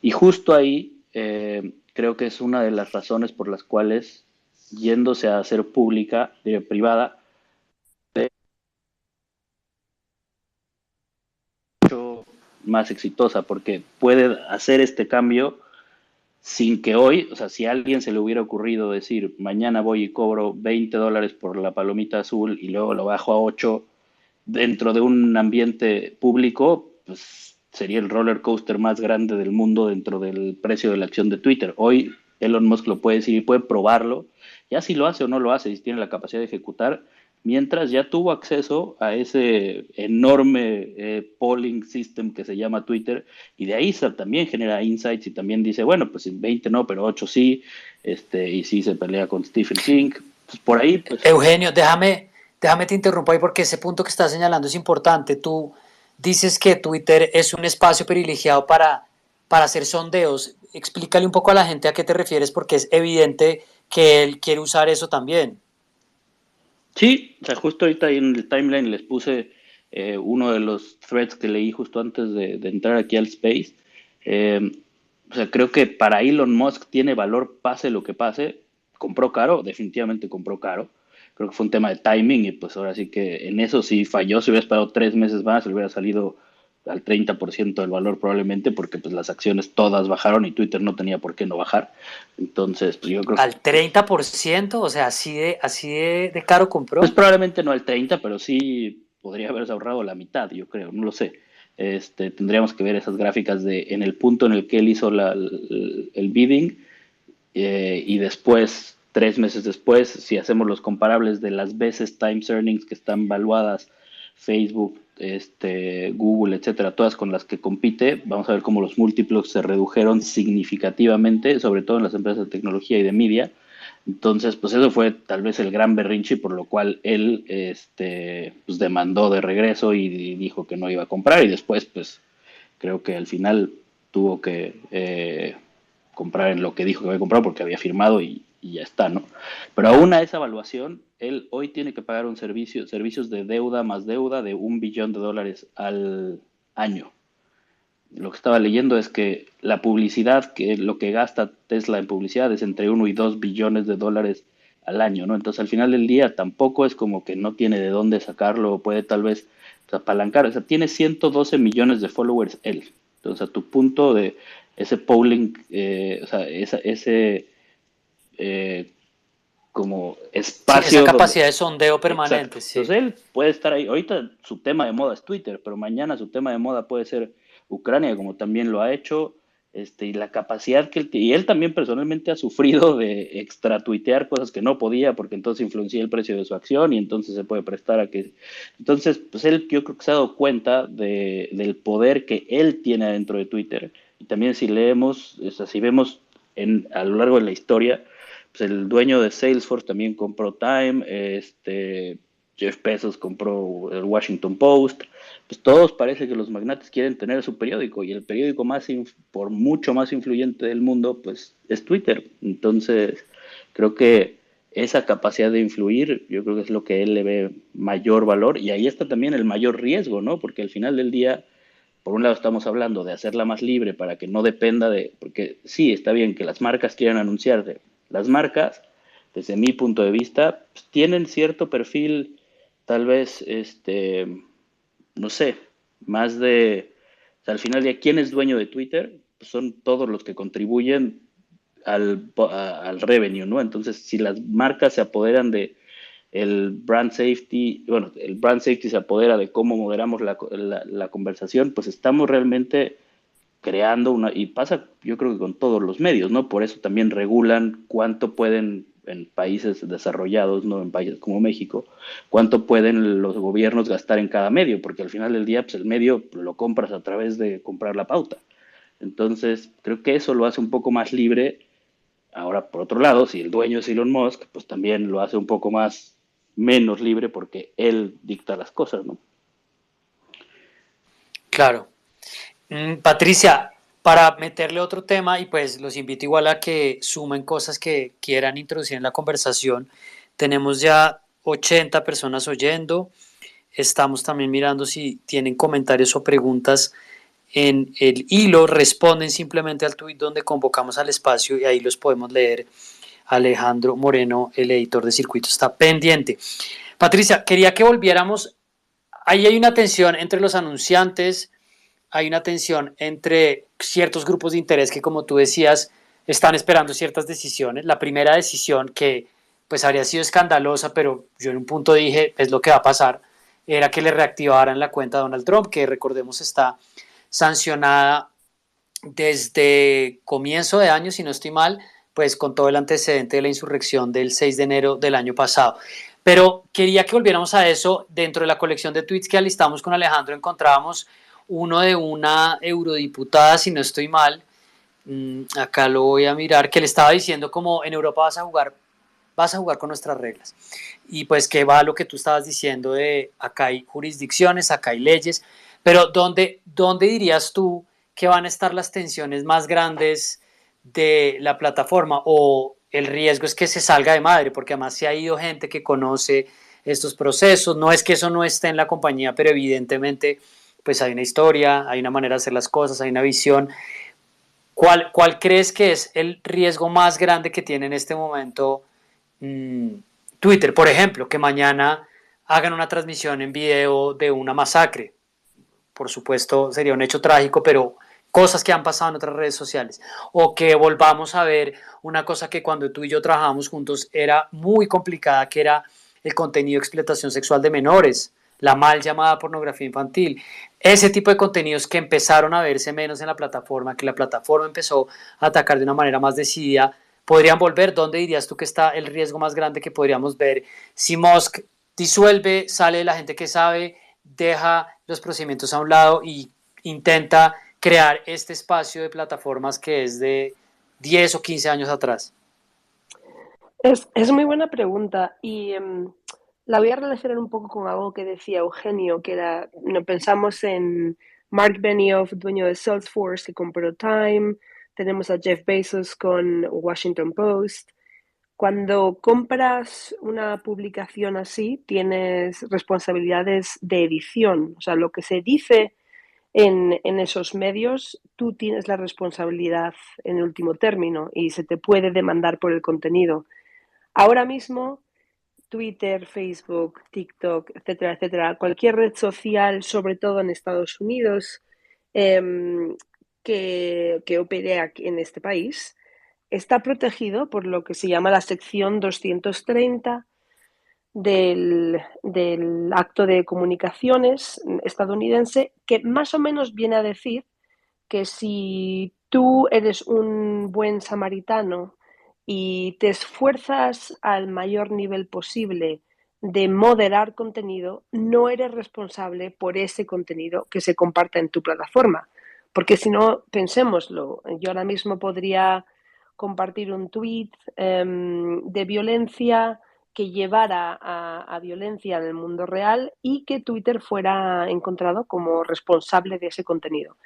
Y justo ahí creo que es una de las razones por las cuales, yéndose a hacer pública, privada, mucho más exitosa, porque puede hacer este cambio sin que hoy, o sea, si a alguien se le hubiera ocurrido decir, mañana voy y cobro $20 por la palomita azul y luego lo bajo a 8 dentro de un ambiente público, pues sería el roller coaster más grande del mundo dentro del precio de la acción de Twitter. Hoy Elon Musk lo puede decir y puede probarlo, ya si lo hace o no lo hace, si tiene la capacidad de ejecutar, mientras ya tuvo acceso a ese enorme polling system que se llama Twitter, y de ahí también genera insights y también dice, bueno, pues en 20 no, pero 8 sí, y sí se pelea con Stephen King, pues por ahí, pues... Eugenio, déjame te interrumpo ahí porque ese punto que estás señalando es importante. Tú dices que Twitter es un espacio privilegiado para hacer sondeos. Explícale un poco a la gente a qué te refieres porque es evidente que él quiere usar eso también. Sí, o sea, justo ahorita ahí en el timeline les puse uno de los threads que leí justo antes de entrar aquí al Space. Eh, o sea, creo que para Elon Musk tiene valor pase lo que pase. Compró caro, definitivamente compró caro. Creo que fue un tema de timing y pues ahora sí que en eso sí falló. Si hubiera esperado 3 meses más, le hubiera salido al 30% del valor probablemente porque pues las acciones todas bajaron y Twitter no tenía por qué no bajar. Entonces, pues yo creo que Al 30%, o sea, así de caro pues compró. probablemente no al 30, pero sí podría haberse ahorrado la mitad, yo creo, no lo sé. Tendríamos que ver esas gráficas en el punto en el que él hizo el bidding y después, 3 meses después, si hacemos los comparables de las veces Times Earnings que están valuadas, Facebook, Google, etcétera, todas con las que compite, vamos a ver cómo los múltiplos se redujeron significativamente, sobre todo en las empresas de tecnología y de media. Entonces, pues eso fue tal vez el gran berrinche por lo cual él pues demandó de regreso y dijo que no iba a comprar y después pues creo que al final tuvo que comprar en lo que dijo que había comprado porque había firmado y ya está, ¿no? Pero aún a esa evaluación, él hoy tiene que pagar servicios de deuda más deuda de $1 billón al año. Lo que estaba leyendo es que la publicidad, que lo que gasta Tesla en publicidad es entre 1 y 2 billones de dólares al año, ¿no? Entonces al final del día tampoco es como que no tiene de dónde sacarlo o puede tal vez apalancar, o sea, tiene 112 millones de followers él. Entonces a tu punto de ese polling, o sea, ese eh, como Sí, esa espacio donde... capacidad de sondeo Exacto. permanente, sí. Entonces él puede estar ahí. Ahorita su tema de moda es Twitter, pero mañana su tema de moda puede ser Ucrania, como también lo ha hecho. Y la capacidad que él y él también personalmente ha sufrido de extra tuitear cosas que no podía porque entonces influencia el precio de su acción y entonces se puede prestar a que entonces pues él yo creo que se ha dado cuenta del poder que él tiene dentro de Twitter y también si leemos, o sea, si vemos a lo largo de la historia pues el dueño de Salesforce también compró Time, Jeff Bezos compró el Washington Post, pues todos parece que los magnates quieren tener su periódico y el periódico por mucho más influyente del mundo pues es Twitter. Entonces creo que esa capacidad de influir yo creo que es lo que él le ve mayor valor y ahí está también el mayor riesgo, ¿no? Porque al final del día por un lado estamos hablando de hacerla más libre para que no dependa porque sí, está bien que las marcas quieran anunciarse. Las marcas, desde mi punto de vista, pues, tienen cierto perfil, tal vez, no sé, más o sea, al final de quién es dueño de Twitter, pues son todos los que contribuyen al revenue, ¿no? Entonces, si las marcas se apoderan el brand safety, bueno, el brand safety se apodera de cómo moderamos la conversación, pues estamos realmente creando una, y pasa yo creo que con todos los medios, ¿no? Por eso también regulan cuánto pueden en países desarrollados, no en países como México, cuánto pueden los gobiernos gastar en cada medio, porque al final del día, pues el medio lo compras a través de comprar la pauta. Entonces, creo que eso lo hace un poco más libre. Ahora, por otro lado, si el dueño es Elon Musk, pues también lo hace un poco más menos libre porque él dicta las cosas, ¿no? Claro. Patricia, para meterle otro tema y pues los invito igual a que sumen cosas que quieran introducir en la conversación. Tenemos ya 80 personas oyendo. Estamos también mirando si tienen comentarios o preguntas en el hilo. Responden simplemente al tweet donde convocamos al espacio y ahí los podemos leer. Alejandro Moreno, el editor de Circuito, está pendiente. Patricia, quería que volviéramos. Ahí hay una tensión entre los anunciantes, hay una tensión entre ciertos grupos de interés que, como tú decías, están esperando ciertas decisiones. La primera decisión que pues habría sido escandalosa, pero yo en un punto dije, es lo que va a pasar, era que le reactivaran la cuenta a Donald Trump, que recordemos está sancionada desde comienzo de año, si no estoy mal, pues con todo el antecedente de la insurrección del 6 de enero del año pasado. Pero quería que volviéramos a eso. Dentro de la colección de tweets que alistamos con Alejandro encontrábamos uno de una eurodiputada, si no estoy mal, acá lo voy a mirar, que le estaba diciendo como en Europa vas a jugar con nuestras reglas. Y pues que va lo que tú estabas diciendo de acá hay jurisdicciones, acá hay leyes, pero ¿dónde dirías tú que van a estar las tensiones más grandes de la plataforma? O el riesgo es que se salga de madre, porque además se ha ido gente que conoce estos procesos. No es que eso no esté en la compañía, pero evidentemente pues hay una historia, hay una manera de hacer las cosas, hay una visión. ¿Cuál crees que es el riesgo más grande que tiene en este momento Twitter? Por ejemplo, que mañana hagan una transmisión en video de una masacre. Por supuesto, sería un hecho trágico, pero cosas que han pasado en otras redes sociales. O que volvamos a ver una cosa que cuando tú y yo trabajábamos juntos era muy complicada, que era el contenido de explotación sexual de menores, la mal llamada pornografía infantil. Ese tipo de contenidos que empezaron a verse menos en la plataforma, que la plataforma empezó a atacar de una manera más decidida, podrían volver. ¿Dónde dirías tú que está el riesgo más grande que podríamos ver si Musk disuelve, sale la gente que sabe, deja los procedimientos a un lado y intenta crear este espacio de plataformas que es de 10 o 15 años atrás? Es muy buena pregunta y la voy a relacionar un poco con algo que decía Eugenio, que era, no pensamos en Mark Benioff, dueño de Salesforce, que compró Time, tenemos a Jeff Bezos con Washington Post. Cuando compras una publicación así, tienes responsabilidades de edición, o sea, lo que se dice en esos medios, tú tienes la responsabilidad en último término y se te puede demandar por el contenido. Ahora mismo, Twitter, Facebook, TikTok, etcétera, etcétera, cualquier red social, sobre todo en Estados Unidos, em, que opere aquí en este país, está protegido por lo que se llama la sección 230 del Acto de Comunicaciones estadounidense, que más o menos viene a decir que si tú eres un buen samaritano y te esfuerzas al mayor nivel posible de moderar contenido, no eres responsable por ese contenido que se comparta en tu plataforma. Porque si no, pensémoslo, yo ahora mismo podría compartir un tweet de violencia que llevara a violencia en el mundo real y que Twitter fuera encontrado como responsable de ese contenido.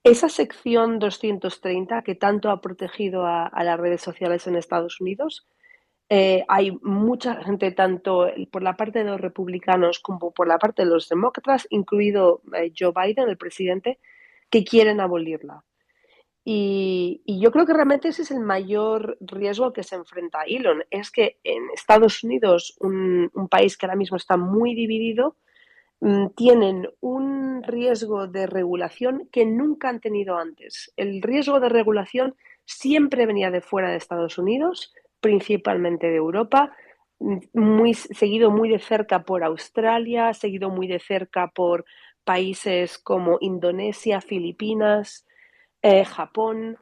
Esa sección 230 que tanto ha protegido a las redes sociales en Estados Unidos, hay mucha gente, tanto por la parte de los republicanos como por la parte de los demócratas, incluido Joe Biden, el presidente, que quieren abolirla. Y yo creo que realmente ese es el mayor riesgo al que se enfrenta Elon, es que en Estados Unidos, un país que ahora mismo está muy dividido, tienen un riesgo de regulación que nunca han tenido antes. El riesgo de regulación siempre venía de fuera de Estados Unidos, principalmente de Europa. seguido muy de cerca por Australia, seguido muy de cerca por países como Indonesia, Filipinas, Japón,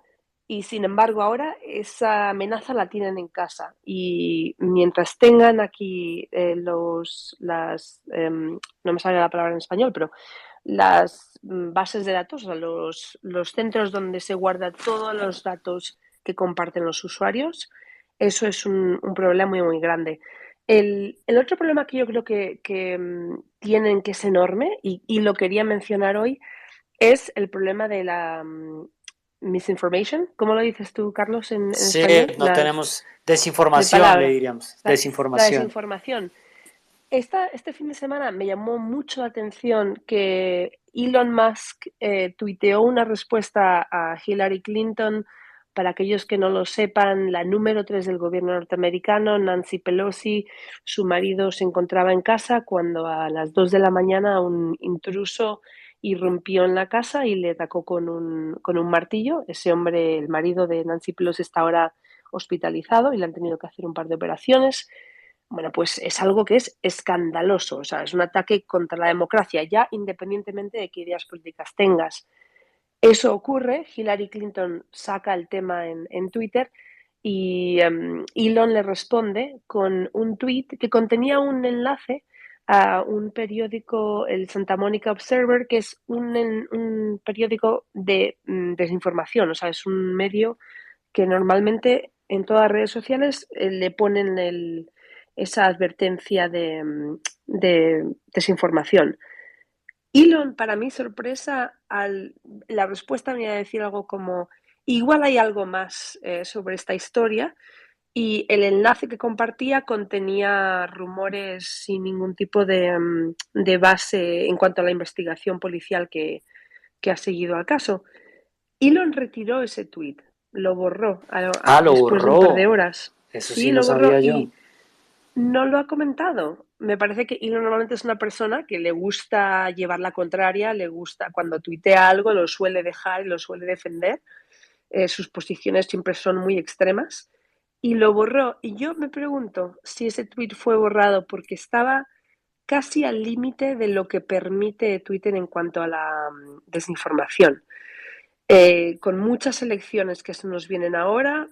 y sin embargo ahora esa amenaza la tienen en casa y mientras tengan aquí no me sale la palabra en español, pero las bases de datos, o sea, los centros donde se guardan todos los datos que comparten los usuarios, eso es un problema muy, muy grande. El otro problema que yo creo que tienen, que es enorme, y lo quería mencionar hoy, es el problema de la misinformation. ¿Cómo lo dices tú, Carlos, en Sí, español? no tenemos De desinformación, le palabra. diríamos, La desinformación. desinformación. Este fin de semana me llamó mucho la atención que Elon Musk tuiteó una respuesta a Hillary Clinton. Para aquellos que no lo sepan, la número 3 del gobierno norteamericano, Nancy Pelosi, su marido se encontraba en casa cuando a las 2 de la mañana un intruso irrumpió en la casa y le atacó con un martillo. Ese hombre, el marido de Nancy Pelosi, está ahora hospitalizado y le han tenido que hacer un par de operaciones. Bueno, pues es algo que es escandaloso, o sea, es un ataque contra la democracia, ya independientemente de qué ideas políticas tengas. Eso ocurre, Hillary Clinton saca el tema en Twitter y Elon le responde con un tweet que contenía un enlace a un periódico, el Santa Monica Observer, que es un periódico de desinformación, o sea, es un medio que normalmente en todas las redes sociales le ponen esa advertencia de desinformación. Elon, para mi sorpresa, la respuesta me iba a decir algo como, igual hay algo más sobre esta historia, y el enlace que compartía contenía rumores sin ningún tipo de base en cuanto a la investigación policial que ha seguido al caso. Elon retiró ese tuit, lo borró Ah, lo después de un par de borró. horas. Eso Sí, sí no lo borró sabía yo. y no lo ha comentado. Me parece que Elon normalmente es una persona que le gusta llevar la contraria, le gusta cuando tuitea algo, lo suele dejar y lo suele defender. Sus posiciones siempre son muy extremas. Y lo borró. Y yo me pregunto si ese tuit fue borrado porque estaba casi al límite de lo que permite Twitter en cuanto a la desinformación. Con muchas elecciones que se nos vienen ahora,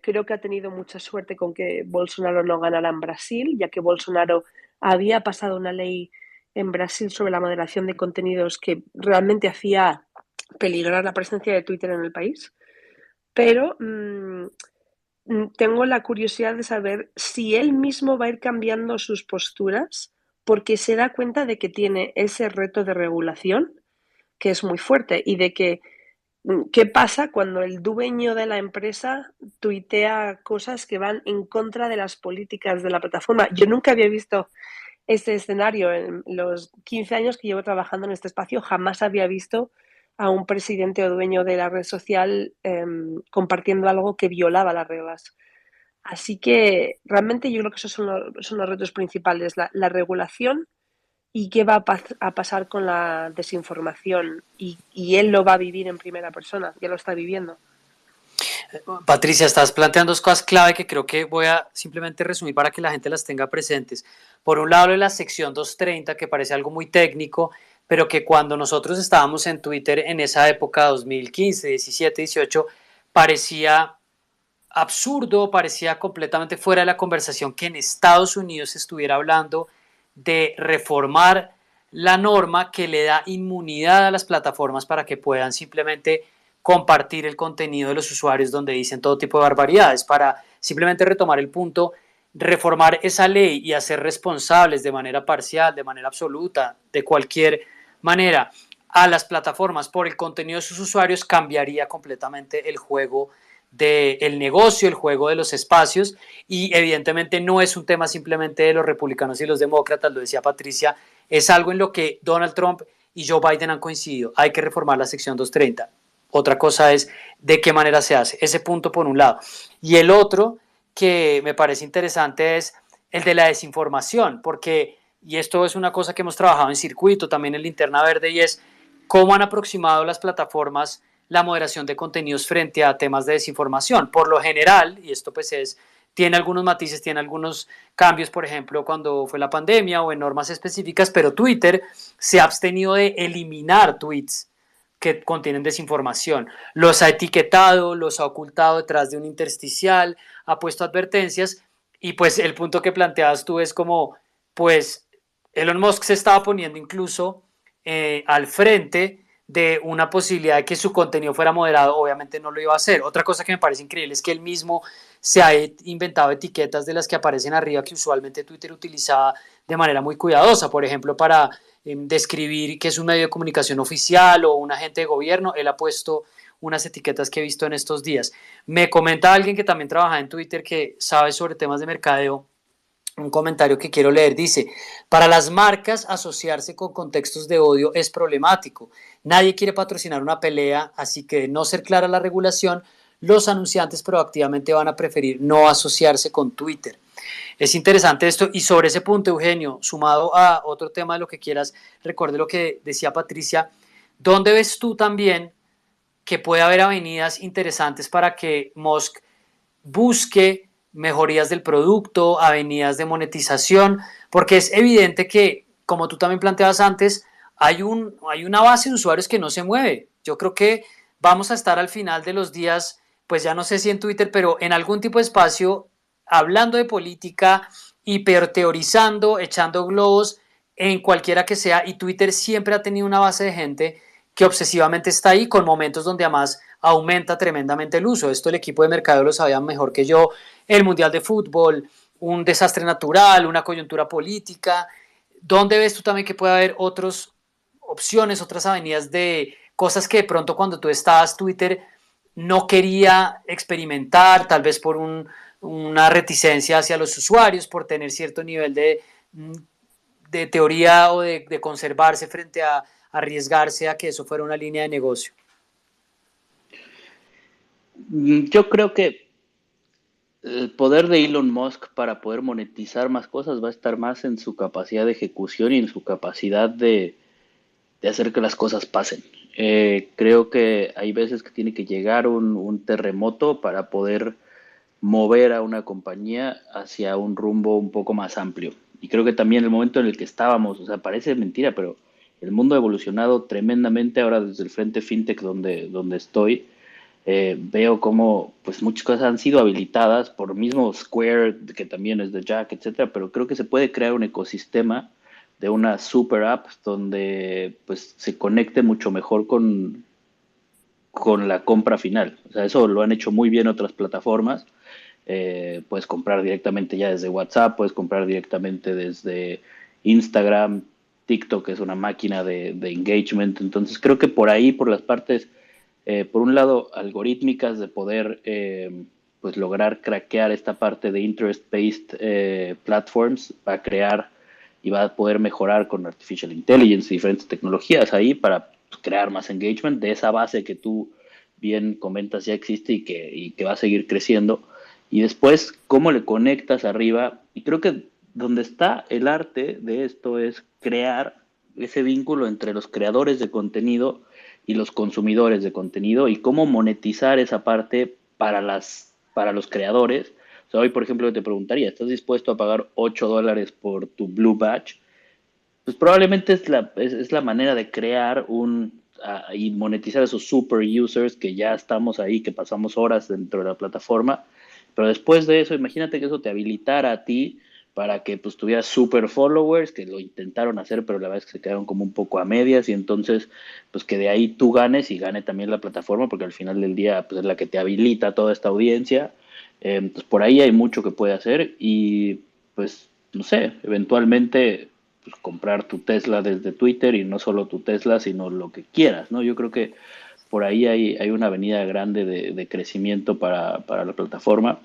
creo que ha tenido mucha suerte con que Bolsonaro no ganara en Brasil, ya que Bolsonaro había pasado una ley en Brasil sobre la moderación de contenidos que realmente hacía peligrar la presencia de Twitter en el país. Pero tengo la curiosidad de saber si él mismo va a ir cambiando sus posturas porque se da cuenta de que tiene ese reto de regulación que es muy fuerte y de que ¿qué pasa cuando el dueño de la empresa tuitea cosas que van en contra de las políticas de la plataforma? Yo nunca había visto este escenario en los 15 años que llevo trabajando en este espacio. Jamás había visto a un presidente o dueño de la red social compartiendo algo que violaba las reglas. Así que realmente yo creo que esos son los retos principales, la regulación y qué va a pasar con la desinformación. Y él lo va a vivir en primera persona, ya lo está viviendo. Patricia, estás planteando dos cosas clave que creo que voy a simplemente resumir para que la gente las tenga presentes. Por un lado, la sección 230, que parece algo muy técnico, pero que cuando nosotros estábamos en Twitter en esa época, 2015, 17, 18, parecía absurdo, parecía completamente fuera de la conversación que en Estados Unidos se estuviera hablando de reformar la norma que le da inmunidad a las plataformas para que puedan simplemente compartir el contenido de los usuarios donde dicen todo tipo de barbaridades. Para simplemente retomar el punto, reformar esa ley y hacer responsables de manera parcial, de manera absoluta, de cualquier manera a las plataformas por el contenido de sus usuarios cambiaría completamente el juego del negocio, el juego de los espacios, y evidentemente no es un tema simplemente de los republicanos y los demócratas, lo decía Patricia, es algo en lo que Donald Trump y Joe Biden han coincidido. Hay que reformar la sección 230. Otra cosa es de qué manera se hace. Ese punto por un lado. Y el otro que me parece interesante es el de la desinformación, porque, y esto es una cosa que hemos trabajado en circuito, también en Linterna Verde, y es cómo han aproximado las plataformas la moderación de contenidos frente a temas de desinformación. Por lo general, y esto pues es tiene algunos matices, tiene algunos cambios, por ejemplo, cuando fue la pandemia o en normas específicas, pero Twitter se ha abstenido de eliminar tweets que contienen desinformación. Los ha etiquetado, los ha ocultado detrás de un intersticial, ha puesto advertencias y pues el punto que planteabas tú es como, pues Elon Musk se estaba poniendo incluso al frente de una posibilidad de que su contenido fuera moderado, obviamente no lo iba a hacer. Otra cosa que me parece increíble es que él mismo se ha inventado etiquetas de las que aparecen arriba que usualmente Twitter utilizaba de manera muy cuidadosa, por ejemplo, para describir que es un medio de comunicación oficial o un agente de gobierno. Él ha puesto unas etiquetas que he visto en estos días. Me comenta alguien que también trabaja en Twitter que sabe sobre temas de mercadeo, un comentario que quiero leer, dice: para las marcas asociarse con contextos de odio es problemático, nadie quiere patrocinar una pelea, así que de no ser clara la regulación, los anunciantes proactivamente van a preferir no asociarse con Twitter. Es interesante esto y sobre ese punto, Eugenio, sumado a otro tema de lo que quieras, recuerde lo que decía Patricia, ¿dónde ves tú también que puede haber avenidas interesantes para que Musk busque mejorías del producto, avenidas de monetización? Porque es evidente que, como tú también planteabas antes, hay una base de usuarios que no se mueve. Yo creo que vamos a estar al final de los días, pues ya no sé si en Twitter, pero en algún tipo de espacio, hablando de política, hiperteorizando, echando globos, en cualquiera que sea, y Twitter siempre ha tenido una base de gente que obsesivamente está ahí, con momentos donde además aumenta tremendamente el uso. Esto el equipo de mercadeo lo sabía mejor que yo. El Mundial de Fútbol, un desastre natural, una coyuntura política. ¿Dónde ves tú también que puede haber otras opciones, otras avenidas de cosas que de pronto cuando tú estabas Twitter no quería experimentar, tal vez por una reticencia hacia los usuarios, por tener cierto nivel de teoría o de conservarse frente a arriesgarse a que eso fuera una línea de negocio? Yo creo que el poder de Elon Musk para poder monetizar más cosas va a estar más en su capacidad de ejecución y en su capacidad de hacer que las cosas pasen. Creo que hay veces que tiene que llegar un terremoto para poder mover a una compañía hacia un rumbo un poco más amplio. Y creo que también el momento en el que estábamos, o sea, parece mentira, pero el mundo ha evolucionado tremendamente ahora desde el frente fintech donde estoy. Veo como pues muchas cosas han sido habilitadas por mismo Square, que también es de Jack, etcétera, pero creo que se puede crear un ecosistema de una super app donde pues se conecte mucho mejor con la compra final. O sea, eso lo han hecho muy bien otras plataformas. Puedes comprar directamente ya desde WhatsApp, puedes comprar directamente desde Instagram, TikTok es una máquina de engagement. Entonces creo que por ahí, por las partes, por un lado, algorítmicas de poder pues lograr craquear esta parte de interest-based platforms, va a crear y va a poder mejorar con artificial intelligence y diferentes tecnologías ahí para pues, crear más engagement de esa base que tú bien comentas ya existe y que va a seguir creciendo. Y después, ¿cómo le conectas arriba? Y creo que donde está el arte de esto es crear ese vínculo entre los creadores de contenido y los consumidores de contenido y cómo monetizar esa parte para los creadores. O sea, hoy, por ejemplo, te preguntaría, ¿estás dispuesto a pagar $8 por tu Blue Badge? Pues probablemente es la manera de crear y monetizar esos super users que ya estamos ahí, que pasamos horas dentro de la plataforma. Pero después de eso, imagínate que eso te habilitara a ti para que pues tuvieras super followers, que lo intentaron hacer, pero la verdad es que se quedaron como un poco a medias y entonces pues que de ahí tú ganes y gane también la plataforma, porque al final del día pues es la que te habilita toda esta audiencia. Pues por ahí hay mucho que puede hacer y pues no sé, eventualmente pues, comprar tu Tesla desde Twitter y no solo tu Tesla, sino lo que quieras, ¿no? Yo creo que por ahí hay una avenida grande de crecimiento para la plataforma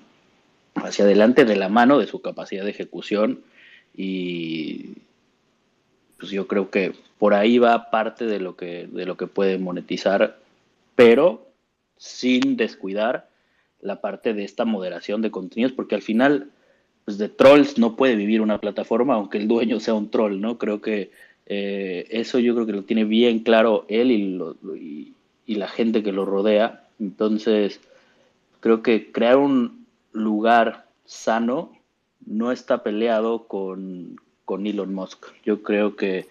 hacia adelante de la mano de su capacidad de ejecución y pues yo creo que por ahí va parte de lo que puede monetizar, pero sin descuidar la parte de esta moderación de contenidos, porque al final, pues de trolls no puede vivir una plataforma, aunque el dueño sea un troll, ¿no? Creo que eso yo creo que lo tiene bien claro él y la gente que lo rodea. Entonces, creo que crear un lugar sano no está peleado con Elon Musk. Yo creo que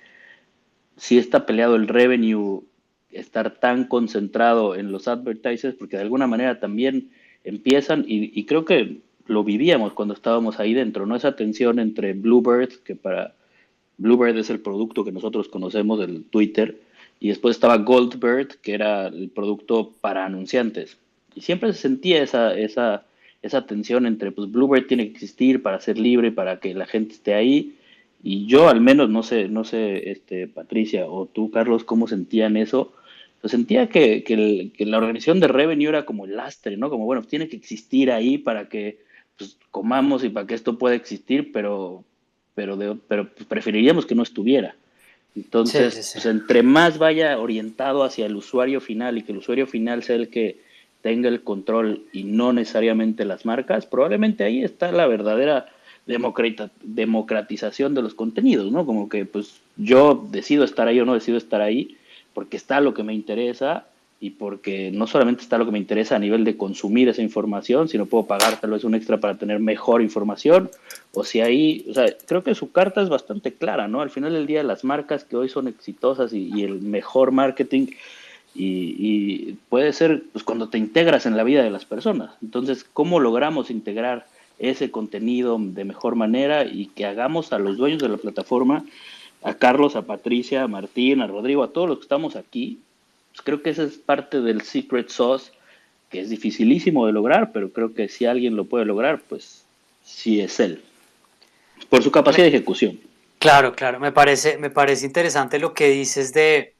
sí está peleado el revenue, estar tan concentrado en los advertisers, porque de alguna manera también empiezan, y creo que lo vivíamos cuando estábamos ahí dentro, ¿no? Esa tensión entre Bluebird, que para Bluebird es el producto que nosotros conocemos, el Twitter, y después estaba Goldbird, que era el producto para anunciantes. Y siempre se sentía esa tensión entre, pues Bluebird tiene que existir para ser libre, para que la gente esté ahí, y yo al menos, no sé, Patricia o tú, Carlos, cómo sentían eso. Pues sentía que la organización de revenue era como el lastre, ¿no? Como, bueno, tiene que existir ahí para que pues, comamos y para que esto pueda existir, pero pues, preferiríamos que no estuviera. Sí, Entonces, sí, sí. pues entre más vaya orientado hacia el usuario final y que el usuario final sea el que tenga el control y no necesariamente las marcas, probablemente ahí está la verdadera democratización de los contenidos, ¿no? Como que pues yo decido estar ahí o no decido estar ahí porque está lo que me interesa y porque no solamente está lo que me interesa a nivel de consumir esa información, sino puedo pagar tal vez un extra para tener mejor información, o si ahí, o sea, creo que su carta es bastante clara, ¿no? Al final del día las marcas que hoy son exitosas y el mejor marketing y puede ser pues, cuando te integras en la vida de las personas. Entonces, ¿cómo logramos integrar ese contenido de mejor manera y que hagamos a los dueños de la plataforma, a Carlos, a Patricia, a Martín, a Rodrigo, a todos los que estamos aquí? Pues creo que esa es parte del secret sauce que es dificilísimo de lograr, pero creo que si alguien lo puede lograr, pues sí es él, por su capacidad Me- de ejecución. claro, claro, me parece interesante lo que dices de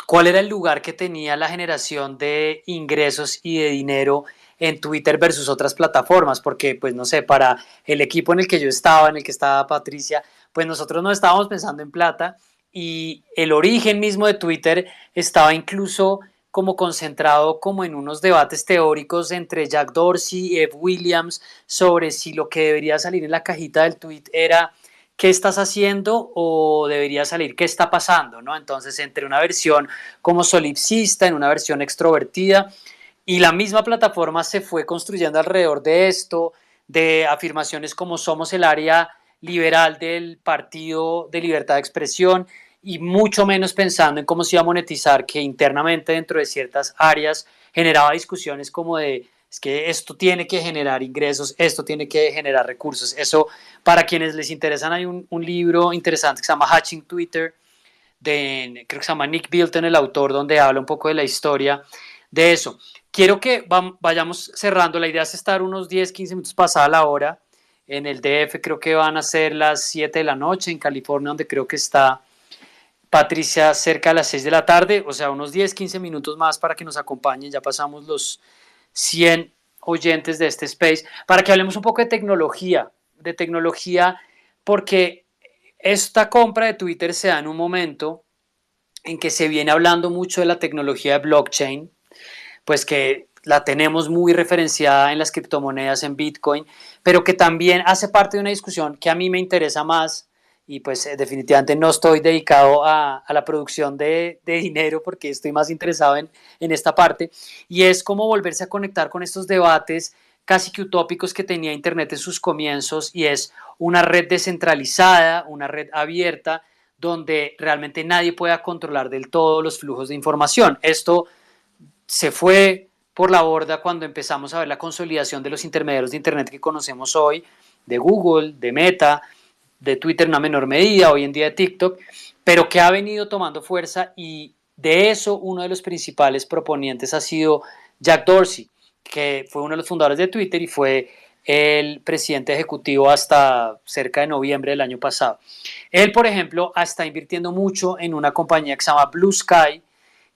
cuál era el lugar que tenía la generación de ingresos y de dinero en Twitter versus otras plataformas, porque pues no sé, para el equipo en el que yo estaba, en el que estaba Patricia, pues nosotros no estábamos pensando en plata y el origen mismo de Twitter estaba incluso como concentrado como en unos debates teóricos entre Jack Dorsey y Ed Williams sobre si lo que debería salir en la cajita del tweet era qué estás haciendo o debería salir qué está pasando, ¿no? Entonces, entre una versión como solipsista, en una versión extrovertida, y la misma plataforma se fue construyendo alrededor de esto, de afirmaciones como somos el área liberal del Partido de Libertad de Expresión y mucho menos pensando en cómo se iba a monetizar, que internamente dentro de ciertas áreas generaba discusiones como de es que esto tiene que generar ingresos, esto tiene que generar recursos. Eso, para quienes les interesan, hay un libro interesante que se llama Hatching Twitter, creo que se llama Nick Bilton, el autor, donde habla un poco de la historia de eso. Quiero que vayamos cerrando, la idea es estar unos 10, 15 minutos pasada la hora. En el DF creo que van a ser las 7 de la noche, en California, donde creo que está Patricia, cerca de las 6 de la tarde, o sea, unos 10, 15 minutos más para que nos acompañen, ya pasamos los 100 oyentes de este space, para que hablemos un poco de tecnología, porque esta compra de Twitter se da en un momento en que se viene hablando mucho de la tecnología de blockchain, pues que la tenemos muy referenciada en las criptomonedas, en Bitcoin, pero que también hace parte de una discusión que a mí me interesa más y pues definitivamente no estoy dedicado a la producción de dinero porque estoy más interesado en esta parte y es cómo volverse a conectar con estos debates casi que utópicos que tenía Internet en sus comienzos y es una red descentralizada, una red abierta donde realmente nadie pueda controlar del todo los flujos de información. Esto se fue por la borda cuando empezamos a ver la consolidación de los intermediarios de Internet que conocemos hoy, de Google, de Meta, de Twitter en una menor medida, hoy en día de TikTok, pero que ha venido tomando fuerza y de eso uno de los principales proponientes ha sido Jack Dorsey, que fue uno de los fundadores de Twitter y fue el presidente ejecutivo hasta cerca de noviembre del año pasado. Él, por ejemplo, está invirtiendo mucho en una compañía que se llama Blue Sky,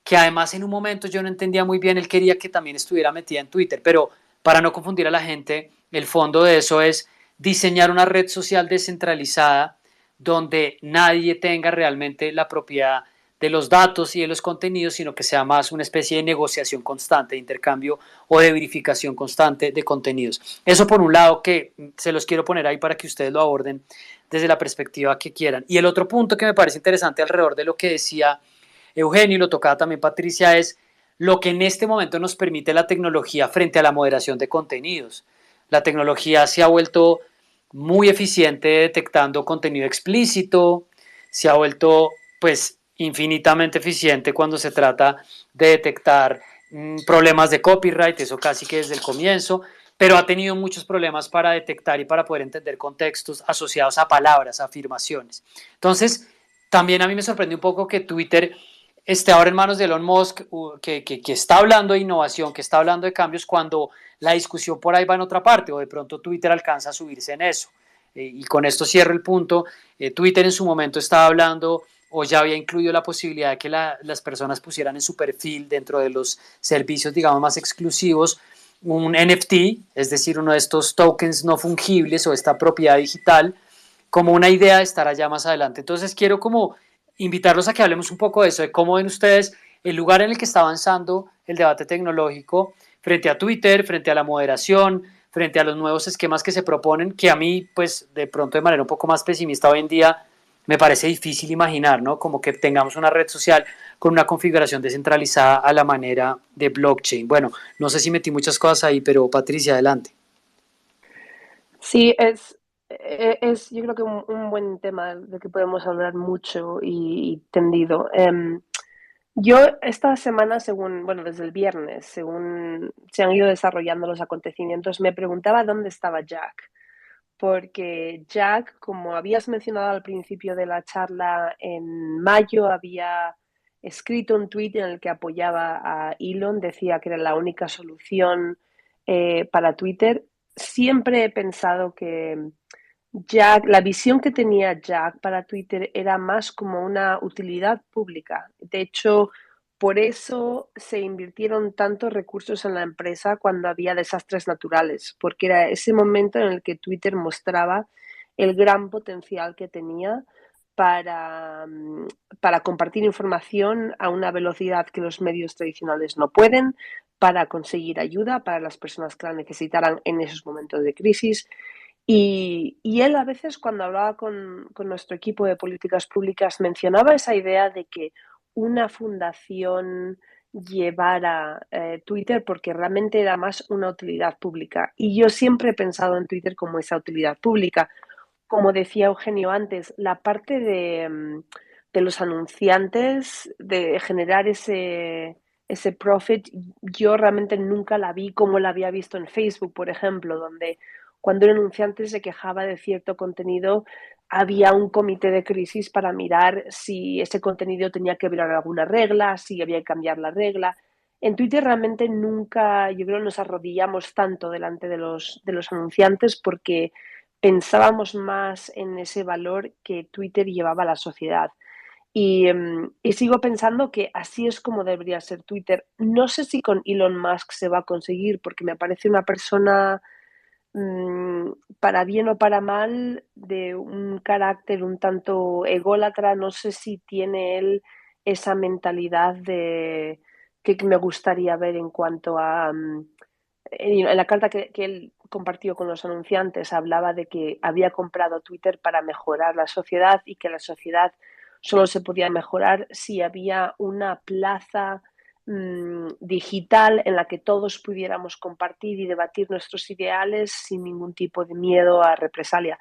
que además en un momento yo no entendía muy bien, él quería que también estuviera metida en Twitter, pero para no confundir a la gente, el fondo de eso es diseñar una red social descentralizada donde nadie tenga realmente la propiedad de los datos y de los contenidos, sino que sea más una especie de negociación constante, de intercambio o de verificación constante de contenidos. Eso por un lado que se los quiero poner ahí para que ustedes lo aborden desde la perspectiva que quieran. Y el otro punto que me parece interesante alrededor de lo que decía Eugenio y lo tocaba también Patricia, es lo que en este momento nos permite la tecnología frente a la moderación de contenidos. La tecnología se ha vuelto muy eficiente detectando contenido explícito, se ha vuelto pues infinitamente eficiente cuando se trata de detectar problemas de copyright, eso casi que desde el comienzo, pero ha tenido muchos problemas para detectar y para poder entender contextos asociados a palabras, a afirmaciones. Entonces, también a mí me sorprendió un poco que Twitter esté ahora en manos de Elon Musk, que está hablando de innovación, que está hablando de cambios, cuando la discusión por ahí va en otra parte, o de pronto Twitter alcanza a subirse en eso. Y con esto cierro el punto. Twitter en su momento estaba hablando o ya había incluido la posibilidad de que las personas pusieran en su perfil, dentro de los servicios, digamos, más exclusivos, un NFT, es decir, uno de estos tokens no fungibles o esta propiedad digital, como una idea de estar allá más adelante. Entonces quiero como invitarlos a que hablemos un poco de eso, de cómo ven ustedes el lugar en el que está avanzando el debate tecnológico frente a Twitter, frente a la moderación, frente a los nuevos esquemas que se proponen, que a mí, pues, de pronto de manera un poco más pesimista hoy en día, me parece difícil imaginar, ¿no? Como que tengamos una red social con una configuración descentralizada a la manera de blockchain. Bueno, no sé si metí muchas cosas ahí, pero Patricia, adelante. Sí, yo creo que un buen tema del que podemos hablar mucho y tendido. Yo esta semana, bueno, desde el viernes, según se han ido desarrollando los acontecimientos, me preguntaba dónde estaba Jack. Porque Jack, como habías mencionado al principio de la charla, en mayo había escrito un tuit en el que apoyaba a Elon, decía que era la única solución para Twitter. Siempre he pensado que Jack, la visión que tenía Jack para Twitter era más como una utilidad pública. De hecho, por eso se invirtieron tantos recursos en la empresa cuando había desastres naturales, porque era ese momento en el que Twitter mostraba el gran potencial que tenía para, para compartir información a una velocidad que los medios tradicionales no pueden, para conseguir ayuda para las personas que la necesitaran en esos momentos de crisis. Y él a veces cuando hablaba con nuestro equipo de políticas públicas mencionaba esa idea de que una fundación llevara Twitter porque realmente era más una utilidad pública. Y yo siempre he pensado en Twitter como esa utilidad pública. Como decía Eugenio antes, la parte de los anunciantes, de generar ese profit, yo realmente nunca la vi como la había visto en Facebook, por ejemplo, donde cuando un anunciante se quejaba de cierto contenido, había un comité de crisis para mirar si ese contenido tenía que violar alguna regla, si había que cambiar la regla. En Twitter realmente nunca, yo creo, nos arrodillamos tanto delante de los anunciantes porque pensábamos más en ese valor que Twitter llevaba a la sociedad. Y sigo pensando que así es como debería ser Twitter. No sé si con Elon Musk se va a conseguir, porque me parece una persona, para bien o para mal, de un carácter un tanto ególatra. No sé si tiene él esa mentalidad de que me gustaría ver en cuanto a, en la carta que él compartió con los anunciantes, hablaba de que había comprado Twitter para mejorar la sociedad y que la sociedad solo se podía mejorar si había una plaza digital en la que todos pudiéramos compartir y debatir nuestros ideales sin ningún tipo de miedo a represalia.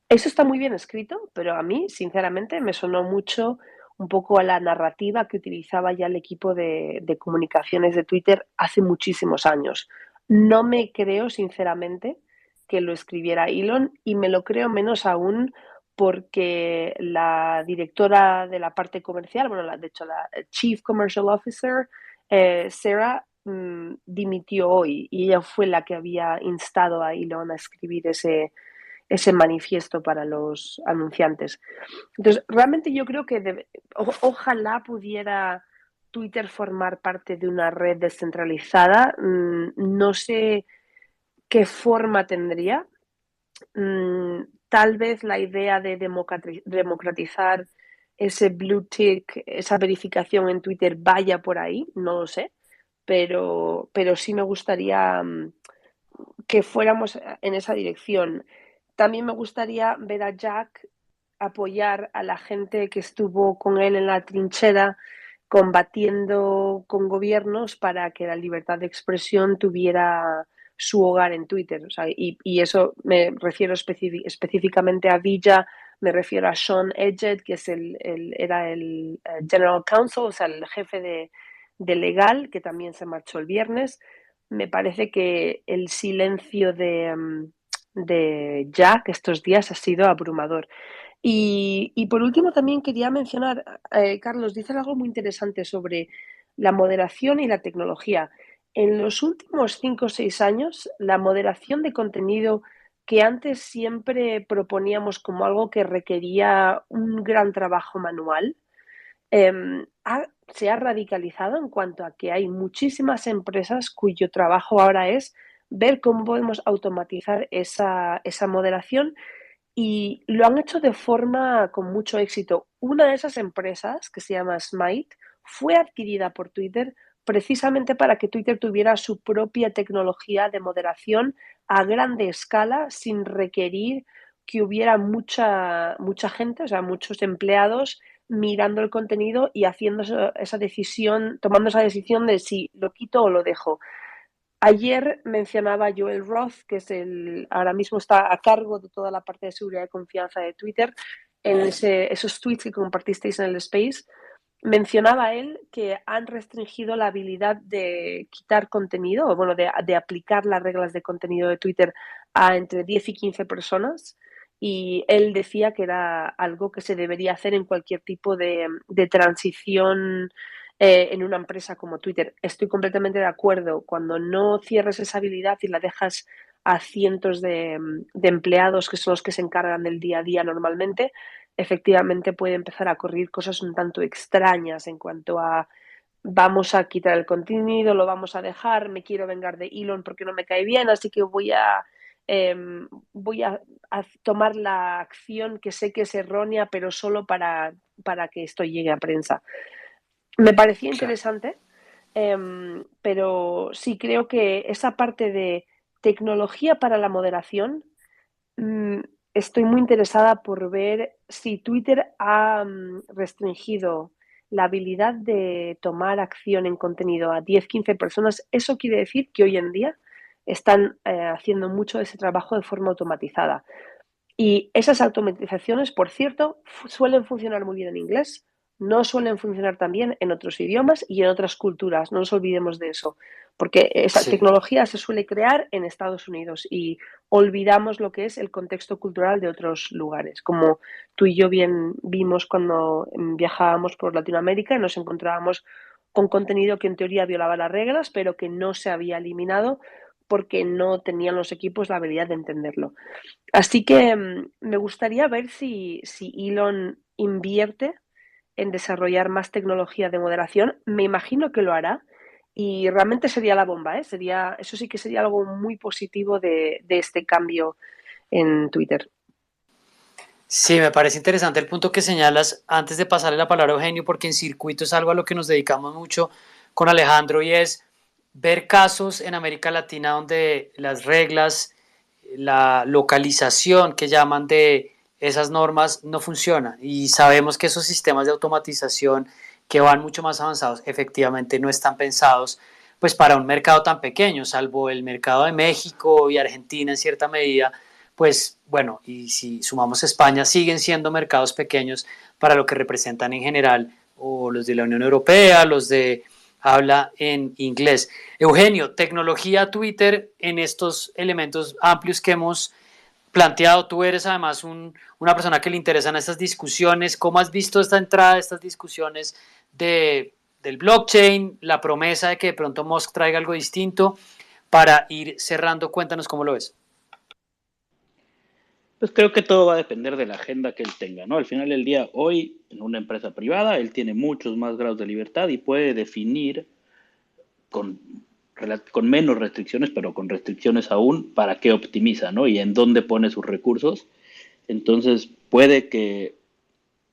Eso está muy bien escrito, pero a mí, sinceramente, me sonó mucho un poco a la narrativa que utilizaba ya el equipo de comunicaciones de Twitter hace muchísimos años. No me creo, sinceramente, que lo escribiera Elon, y me lo creo menos aún porque la directora de la parte comercial, bueno, de hecho la Chief Commercial Officer, Sarah, dimitió hoy, y ella fue la que había instado a Elon a escribir ese manifiesto para los anunciantes. Entonces, realmente yo creo que ojalá pudiera Twitter formar parte de una red descentralizada. No sé qué forma tendría. Tal vez la idea de democratizar ese blue tick, esa verificación en Twitter vaya por ahí, no lo sé, pero sí me gustaría que fuéramos en esa dirección. También me gustaría ver a Jack apoyar a la gente que estuvo con él en la trinchera combatiendo con gobiernos para que la libertad de expresión tuviera su hogar en Twitter. O sea, y eso me refiero específicamente a Villa, me refiero a Sean Edgett, que es era el General Counsel, o sea, el jefe de legal, que también se marchó el viernes. Me parece que el silencio de Jack estos días ha sido abrumador. Y por último también quería mencionar, Carlos, dices algo muy interesante sobre la moderación y la tecnología. En los últimos 5 o 6 años, la moderación de contenido que antes siempre proponíamos como algo que requería un gran trabajo manual, se ha radicalizado en cuanto a que hay muchísimas empresas cuyo trabajo ahora es ver cómo podemos automatizar esa moderación y lo han hecho de forma con mucho éxito. Una de esas empresas, que se llama Smite, fue adquirida por Twitter precisamente para que Twitter tuviera su propia tecnología de moderación a grande escala sin requerir que hubiera mucha gente, o sea, muchos empleados mirando el contenido y haciendo esa decisión, tomando esa decisión de si lo quito o lo dejo. Ayer mencionaba Joel Roth, que es ahora mismo está a cargo de toda la parte de seguridad y confianza de Twitter, en esos tweets que compartisteis en el Space. Mencionaba él que han restringido la habilidad de quitar contenido, o bueno, de aplicar las reglas de contenido de Twitter a entre 10 y 15 personas. Y él decía que era algo que se debería hacer en cualquier tipo de transición en una empresa como Twitter. Estoy completamente de acuerdo. Cuando no cierres esa habilidad y la dejas a cientos de empleados que son los que se encargan del día a día normalmente, efectivamente puede empezar a ocurrir cosas un tanto extrañas en cuanto a vamos a quitar el contenido, lo vamos a dejar, me quiero vengar de Elon porque no me cae bien, así que eh, voy a tomar la acción que sé que es errónea, pero solo para que esto llegue a prensa. Me parecía Claro. interesante, pero sí creo que esa parte de tecnología para la moderación, mm, estoy muy interesada por ver si Twitter ha restringido la habilidad de tomar acción en contenido a 10 15 personas. Eso quiere decir que hoy en día están haciendo mucho de ese trabajo de forma automatizada. Y esas automatizaciones, por cierto, suelen funcionar muy bien en inglés, no suelen funcionar tan bien en otros idiomas y en otras culturas. No nos olvidemos de eso, porque esa Sí. tecnología se suele crear en Estados Unidos y olvidamos lo que es el contexto cultural de otros lugares. Como tú y yo bien vimos cuando viajábamos por Latinoamérica y nos encontrábamos con contenido que en teoría violaba las reglas, pero que no se había eliminado porque no tenían los equipos la habilidad de entenderlo. Así que me gustaría ver si Elon invierte en desarrollar más tecnología de moderación. Me imagino que lo hará y realmente sería la bomba, ¿eh? Eso sí que sería algo muy positivo de este cambio en Twitter. Sí, me parece interesante el punto que señalas antes de pasarle la palabra a Eugenio, porque en circuito es algo a lo que nos dedicamos mucho con Alejandro y es ver casos en América Latina donde las reglas, la localización que llaman de esas normas no funciona y sabemos que esos sistemas de automatización que van mucho más avanzados efectivamente no están pensados pues para un mercado tan pequeño, salvo el mercado de México y Argentina en cierta medida, pues bueno, y si sumamos España, siguen siendo mercados pequeños para lo que representan en general o los de la Unión Europea, los de habla en inglés. Eugenio, tecnología, Twitter, en estos elementos amplios que hemos planteado, tú eres además una persona que le interesan estas discusiones. ¿Cómo has visto esta entrada, estas discusiones del blockchain, la promesa de que de pronto Musk traiga algo distinto para ir cerrando? Cuéntanos cómo lo ves. Pues creo que todo va a depender de la agenda que él tenga, ¿no? Al final del día, hoy, en una empresa privada, él tiene muchos más grados de libertad y puede definir con, con menos restricciones, pero con restricciones aún, para qué optimiza, ¿no? Y en dónde pone sus recursos. Entonces, puede que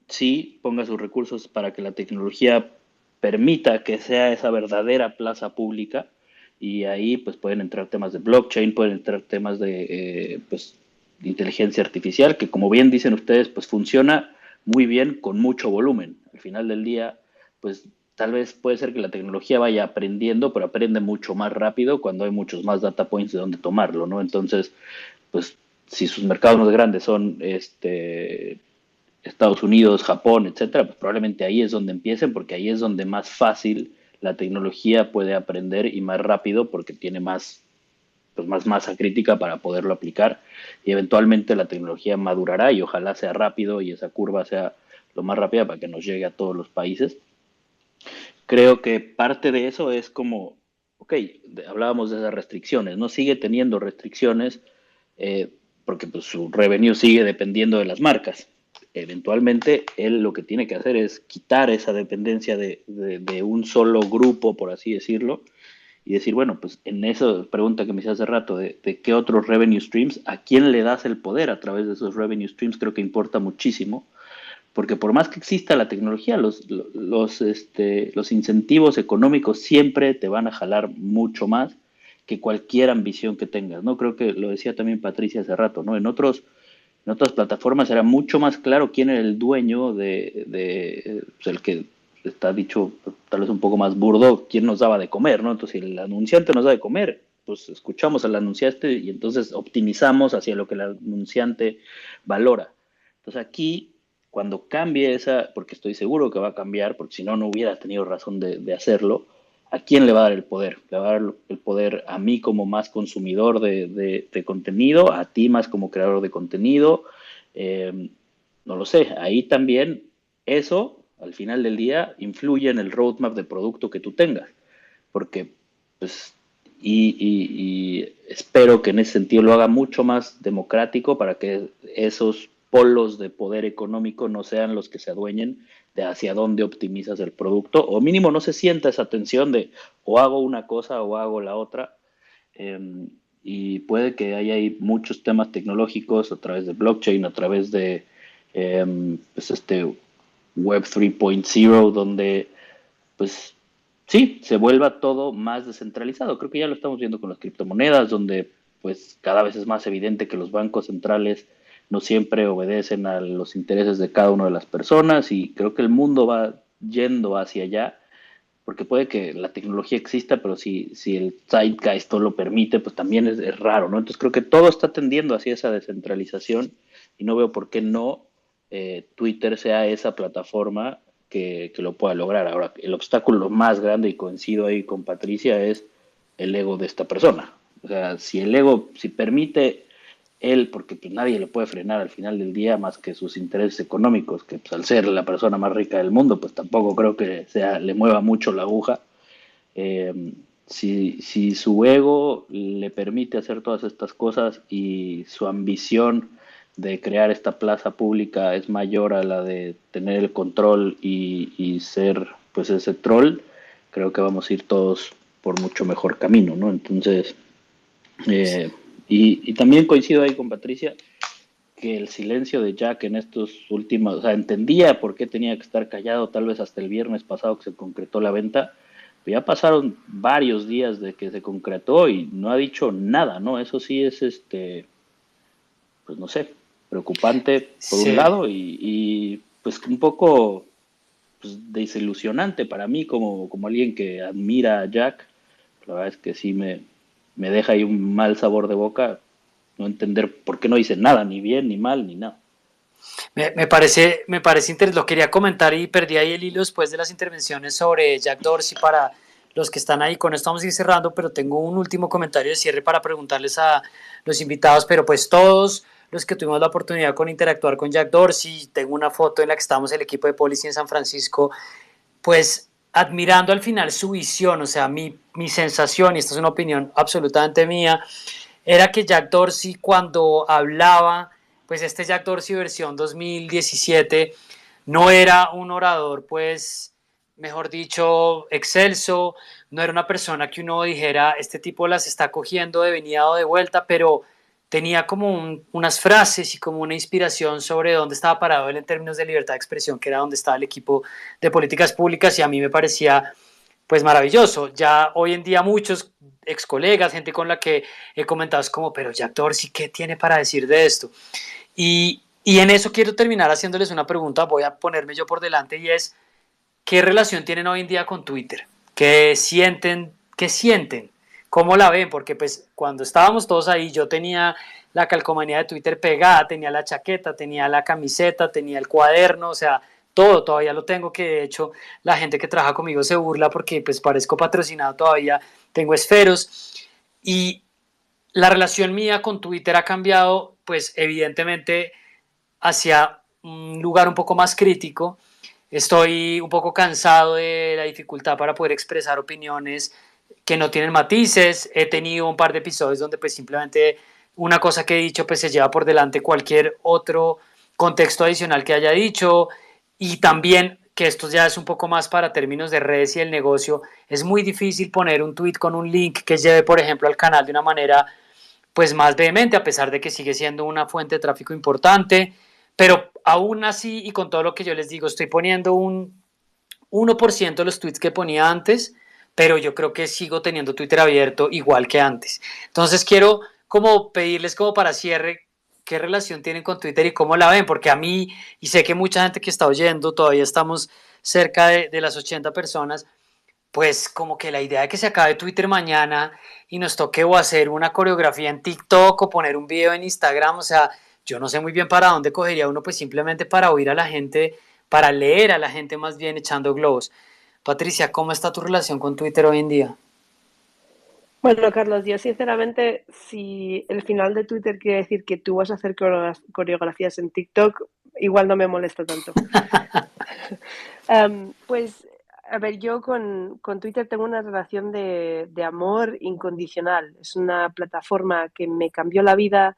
sí ponga sus recursos para que la tecnología permita que sea esa verdadera plaza pública y ahí pues pueden entrar temas de blockchain, pueden entrar temas de pues, inteligencia artificial, que como bien dicen ustedes, pues funciona muy bien con mucho volumen. Al final del día, pues tal vez puede ser que la tecnología vaya aprendiendo, pero aprende mucho más rápido cuando hay muchos más data points de donde tomarlo, ¿no? Entonces, pues si sus mercados más grandes son Estados Unidos, Japón, etcétera, pues probablemente ahí es donde empiecen, porque ahí es donde más fácil la tecnología puede aprender y más rápido porque tiene más, pues más masa crítica para poderlo aplicar y eventualmente la tecnología madurará y ojalá sea rápido y esa curva sea lo más rápida para que nos llegue a todos los países. Creo que parte de eso es como, ok, hablábamos de esas restricciones, ¿no? Sigue teniendo restricciones eh, porque pues, su revenue sigue dependiendo de las marcas. Eventualmente, él lo que tiene que hacer es quitar esa dependencia de un solo grupo, por así decirlo, y decir, bueno, pues en esa pregunta que me hice hace rato, de qué otros revenue streams, a quién le das el poder a través de esos revenue streams, creo que importa muchísimo porque por más que exista la tecnología, los incentivos económicos siempre te van a jalar mucho más que cualquier ambición que tengas, ¿no? Creo que lo decía también Patricia hace rato, ¿no? En otras plataformas era mucho más claro quién era el dueño pues el que está dicho tal vez un poco más burdo, quién nos daba de comer, ¿no? Entonces, si el anunciante nos da de comer, pues escuchamos al anunciante y entonces optimizamos hacia lo que el anunciante valora. Entonces aquí cuando cambie esa, porque estoy seguro que va a cambiar, porque si no, no hubiera tenido razón de hacerlo, ¿a quién le va a dar el poder? ¿Le va a dar el poder a mí como más consumidor de contenido, a ti más como creador de contenido? Eh, no lo sé, ahí también eso, al final del día, influye en el roadmap de producto que tú tengas, porque pues y espero que en ese sentido lo haga mucho más democrático para que esos polos de poder económico no sean los que se adueñen de hacia dónde optimizas el producto, o mínimo no se sienta esa tensión de o hago una cosa o hago la otra. Eh, y puede que haya ahí muchos temas tecnológicos a través de blockchain, a través de pues Web 3.0, donde pues sí, se vuelva todo más descentralizado. Creo que ya lo estamos viendo con las criptomonedas, donde pues cada vez es más evidente que los bancos centrales no siempre obedecen a los intereses de cada una de las personas y creo que el mundo va yendo hacia allá, porque puede que la tecnología exista, pero si el zeitgeist no lo permite, pues también es raro, ¿no? Entonces creo que todo está tendiendo hacia esa descentralización y no veo por qué no Twitter sea esa plataforma que lo pueda lograr. Ahora, el obstáculo más grande, y coincido ahí con Patricia, es el ego de esta persona. O sea, si el ego, si permite él, porque pues nadie le puede frenar al final del día más que sus intereses económicos, que pues, al ser la persona más rica del mundo, pues tampoco creo que sea, le mueva mucho la aguja. Si su ego le permite hacer todas estas cosas y su ambición de crear esta plaza pública es mayor a la de tener el control y ser pues ese troll, creo que vamos a ir todos por mucho mejor camino, ¿no? Entonces, eh, y también coincido ahí con Patricia que el silencio de Jack en estos últimos, o sea, entendía por qué tenía que estar callado, tal vez hasta el viernes pasado que se concretó la venta, pero ya pasaron varios días de que se concretó y no ha dicho nada, ¿no? Eso sí es, pues no sé, preocupante por un Sí. lado pues un poco pues, desilusionante para mí como alguien que admira a Jack. La verdad es que sí me deja ahí un mal sabor de boca no entender por qué no dice nada, ni bien, ni mal, ni nada. Me parece interesante, lo quería comentar y perdí ahí el hilo después de las intervenciones sobre Jack Dorsey para los que están ahí. Con esto vamos a ir cerrando, pero tengo un último comentario de cierre para preguntarles a los invitados, pero pues todos los que tuvimos la oportunidad con interactuar con Jack Dorsey, tengo una foto en la que estamos el equipo de Policy en San Francisco, pues admirando al final su visión, o sea, mi sensación, y esta es una opinión absolutamente mía, era que Jack Dorsey cuando hablaba, pues este Jack Dorsey versión 2017 no era un orador, pues, mejor dicho, excelso, no era una persona que uno dijera, este tipo las está cogiendo de venida o de vuelta, pero tenía como unas frases y como una inspiración sobre dónde estaba parado él en términos de libertad de expresión, que era donde estaba el equipo de políticas públicas, y a mí me parecía pues maravilloso. Ya hoy en día muchos ex colegas, gente con la que he comentado, es como, pero Jack Dorsey, ¿qué tiene para decir de esto? Y en eso quiero terminar haciéndoles una pregunta, voy a ponerme yo por delante y es, ¿qué relación tienen hoy en día con Twitter? ¿Qué sienten? ¿Qué sienten? ¿Cómo la ven? Porque pues cuando estábamos todos ahí, yo tenía la calcomanía de Twitter pegada, tenía la chaqueta, tenía la camiseta, tenía el cuaderno, o sea, todo, todavía lo tengo, que de hecho la gente que trabaja conmigo se burla porque pues parezco patrocinado todavía, tengo esferos, y la relación mía con Twitter ha cambiado pues evidentemente hacia un lugar un poco más crítico. Estoy un poco cansado de la dificultad para poder expresar opiniones que no tienen matices. He tenido un par de episodios donde pues simplemente una cosa que he dicho pues se lleva por delante cualquier otro contexto adicional que haya dicho, y también que esto ya es un poco más para términos de redes y el negocio, es muy difícil poner un tweet con un link que lleve por ejemplo al canal de una manera pues más vehemente, a pesar de que sigue siendo una fuente de tráfico importante, pero aún así y con todo lo que yo les digo, estoy poniendo un 1% de los tweets que ponía antes, pero yo creo que sigo teniendo Twitter abierto igual que antes. Entonces quiero como pedirles como para cierre, qué relación tienen con Twitter y cómo la ven, porque a mí, y sé que mucha gente que está oyendo, todavía estamos cerca de las 80 personas, pues como que la idea de que se acabe Twitter mañana y nos toque o hacer una coreografía en TikTok o poner un video en Instagram, o sea, yo no sé muy bien para dónde cogería uno, pues simplemente para oír a la gente, para leer a la gente más bien echando globos. Patricia, ¿cómo está tu relación con Twitter hoy en día? Bueno, Carlos, yo sinceramente, si el final de Twitter quiere decir que tú vas a hacer coreografías en TikTok, igual no me molesta tanto. Pues, a ver, yo con Twitter tengo una relación de amor incondicional. Es una plataforma que me cambió la vida,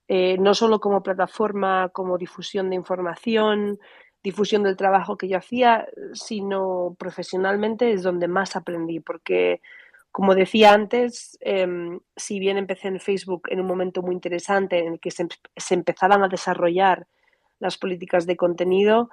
no solo como plataforma, como difusión de información, difusión del trabajo que yo hacía, sino profesionalmente es donde más aprendí, porque, como decía antes, si bien empecé en Facebook en un momento muy interesante en el que se empezaban a desarrollar las políticas de contenido,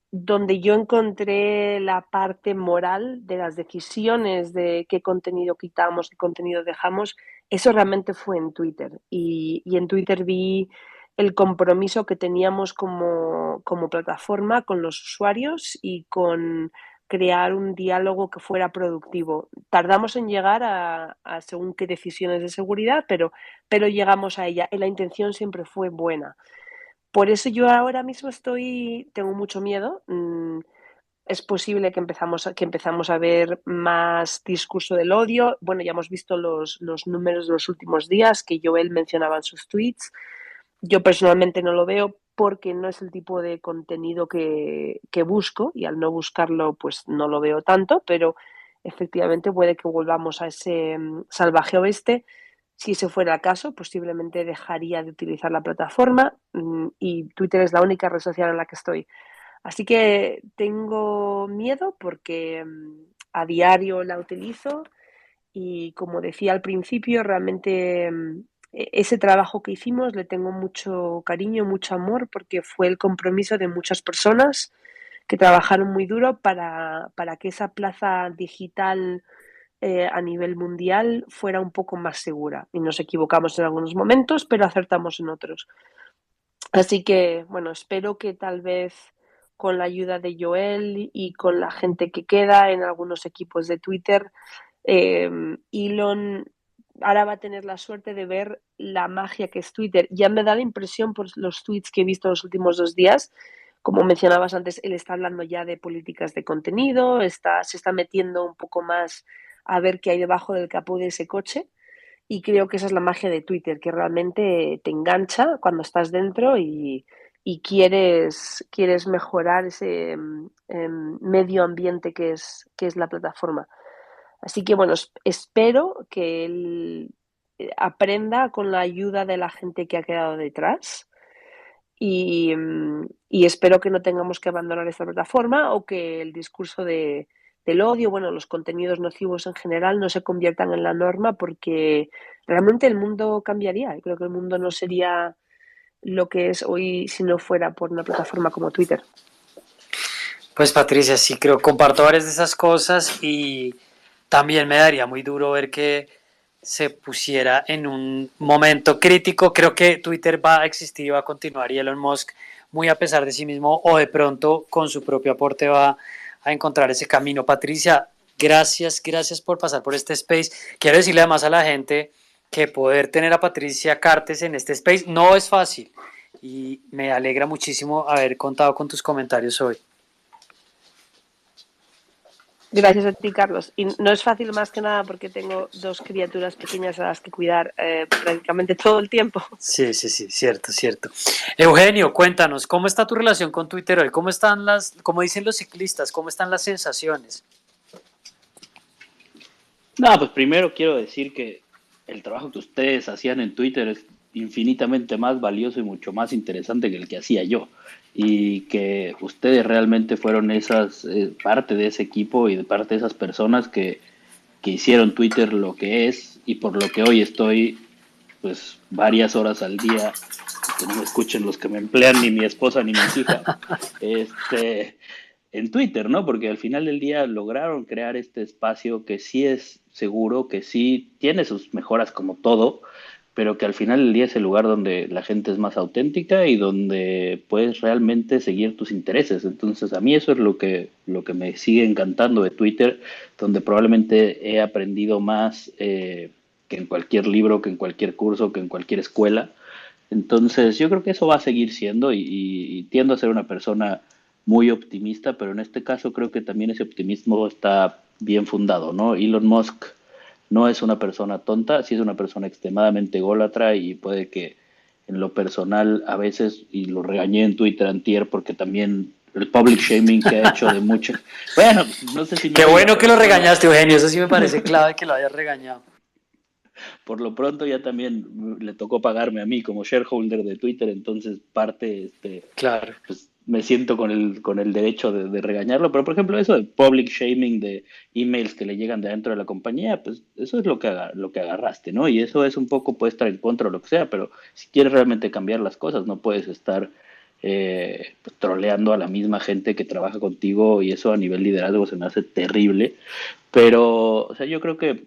donde yo encontré la parte moral de las decisiones de qué contenido quitamos, qué contenido dejamos, eso realmente fue en Twitter. Y en Twitter vi el compromiso que teníamos como plataforma con los usuarios y con crear un diálogo que fuera productivo. Tardamos en llegar a según qué decisiones de seguridad, pero llegamos a ella. Y la intención siempre fue buena. Por eso yo ahora mismo tengo mucho miedo. Es posible que empezamos a ver más discurso del odio. Bueno, ya hemos visto los números de los últimos días que Joel mencionaba en sus tweets. Yo personalmente no lo veo porque no es el tipo de contenido que busco, y al no buscarlo pues no lo veo tanto, pero efectivamente puede que volvamos a ese salvaje oeste. Si ese fuera el caso, posiblemente dejaría de utilizar la plataforma, y Twitter es la única red social en la que estoy. Así que tengo miedo porque a diario la utilizo y, como decía al principio, realmente ese trabajo que hicimos le tengo mucho cariño, mucho amor, porque fue el compromiso de muchas personas que trabajaron muy duro para que esa plaza digital a nivel mundial fuera un poco más segura. Y nos equivocamos en algunos momentos, pero acertamos en otros. Así que, bueno, espero que tal vez con la ayuda de Joel y con la gente que queda en algunos equipos de Twitter, Elon ahora va a tener la suerte de ver la magia que es Twitter. Ya me da la impresión por los tweets que he visto los últimos 2 días. Como mencionabas antes, él está hablando ya de políticas de contenido, se está metiendo un poco más a ver qué hay debajo del capó de ese coche. Y creo que esa es la magia de Twitter, que realmente te engancha cuando estás dentro y quieres mejorar ese medio ambiente que es la plataforma. Así que bueno, espero que él aprenda con la ayuda de la gente que ha quedado detrás y espero que no tengamos que abandonar esta plataforma o que el discurso del odio, bueno, los contenidos nocivos en general no se conviertan en la norma, porque realmente el mundo cambiaría. Creo que el mundo no sería lo que es hoy si no fuera por una plataforma como Twitter. Pues Patricia, sí creo, comparto varias de esas cosas y también me daría muy duro ver que se pusiera en un momento crítico. Creo que Twitter va a existir y va a continuar, y Elon Musk, muy a pesar de sí mismo o de pronto con su propio aporte, va a encontrar ese camino. Patricia, gracias por pasar por este space. Quiero decirle además a la gente que poder tener a Patricia Cartes en este space no es fácil y me alegra muchísimo haber contado con tus comentarios hoy. Gracias a ti, Carlos. Y no es fácil más que nada porque tengo 2 criaturas pequeñas a las que cuidar prácticamente todo el tiempo. Sí, cierto. Eugenio, cuéntanos, ¿cómo está tu relación con Twitter hoy? ¿Cómo dicen los ciclistas, cómo están las sensaciones? No, pues primero quiero decir que el trabajo que ustedes hacían en Twitter es infinitamente más valioso y mucho más interesante que el que hacía yo. Y que ustedes realmente fueron parte de ese equipo y de parte de esas personas que hicieron Twitter lo que es y por lo que hoy estoy pues varias horas al día, que no me escuchen los que me emplean, ni mi esposa ni mis hijas, en Twitter, ¿no? Porque al final del día lograron crear este espacio que sí es seguro, que sí tiene sus mejoras como todo, pero que al final del día es el lugar donde la gente es más auténtica y donde puedes realmente seguir tus intereses. Entonces, a mí eso es lo que me sigue encantando de Twitter, donde probablemente he aprendido más que en cualquier libro, que en cualquier curso, que en cualquier escuela. Entonces, yo creo que eso va a seguir siendo y tiendo a ser una persona muy optimista, pero en este caso creo que también ese optimismo está bien fundado, ¿no? Elon Musk no es una persona tonta, sí es una persona extremadamente ególatra y puede que en lo personal a veces, y lo regañé en Twitter antier porque también el public shaming que ha hecho de mucho. Bueno, no sé si me Qué diga, bueno que pero lo regañaste, Eugenio, eso sí me parece clave que lo hayas regañado. por lo pronto ya también le tocó pagarme a mí como shareholder de Twitter, entonces parte, Claro. pues me siento con el derecho de regañarlo, pero por ejemplo eso de public shaming de emails que le llegan de adentro de la compañía, pues eso es lo que agarraste, ¿no? Y eso es un poco, puede estar en contra o lo que sea, pero si quieres realmente cambiar las cosas, no puedes estar pues, troleando a la misma gente que trabaja contigo y eso a nivel liderazgo se me hace terrible, pero, o sea, yo creo que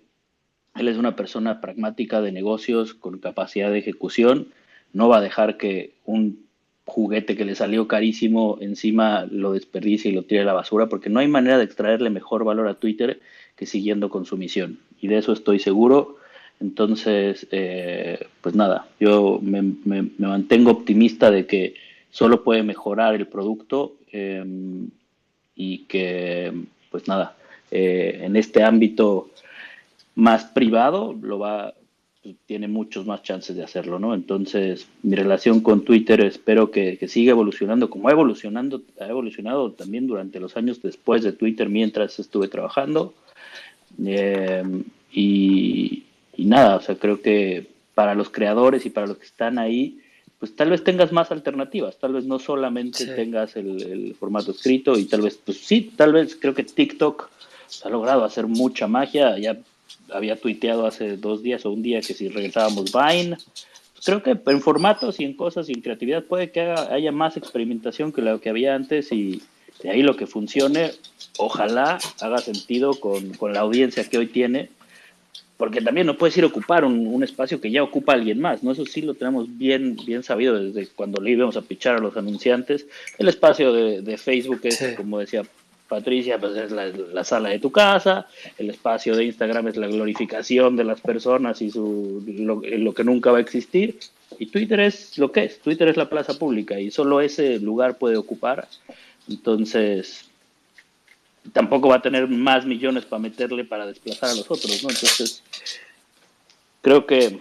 él es una persona pragmática de negocios con capacidad de ejecución. No va a dejar que un juguete que le salió carísimo encima lo desperdicie y lo tire a la basura, porque no hay manera de extraerle mejor valor a Twitter que siguiendo con su misión. Y de eso estoy seguro. Entonces, pues nada, yo me mantengo optimista de que solo puede mejorar el producto y que, pues nada, en este ámbito más privado, tiene muchos más chances de hacerlo, ¿no? Entonces, mi relación con Twitter espero que siga evolucionando, como ha evolucionado también durante los años después de Twitter, mientras estuve trabajando. Eh, y, y nada, o sea, creo que para los creadores y para los que están ahí, pues tal vez tengas más alternativas, tal vez no solamente Sí. tengas el formato escrito y tal vez, pues sí, tal vez creo que TikTok ha logrado hacer mucha magia, ya había tuiteado hace 2 días o un día que si regresábamos Vine, pues creo que en formatos y en cosas y en creatividad puede que haya más experimentación que lo que había antes y de ahí lo que funcione, ojalá haga sentido con la audiencia que hoy tiene, porque también no puedes ir a ocupar un espacio que ya ocupa alguien más, ¿no? Eso sí lo tenemos bien sabido desde cuando le íbamos a pichar a los anunciantes. El espacio de Facebook es, Sí. como decía Patricia, pues es la sala de tu casa, el espacio de Instagram es la glorificación de las personas y lo que nunca va a existir, y Twitter es lo que es, Twitter es la plaza pública y solo ese lugar puede ocupar, entonces tampoco va a tener más millones para meterle para desplazar a los otros, ¿no? Entonces, creo que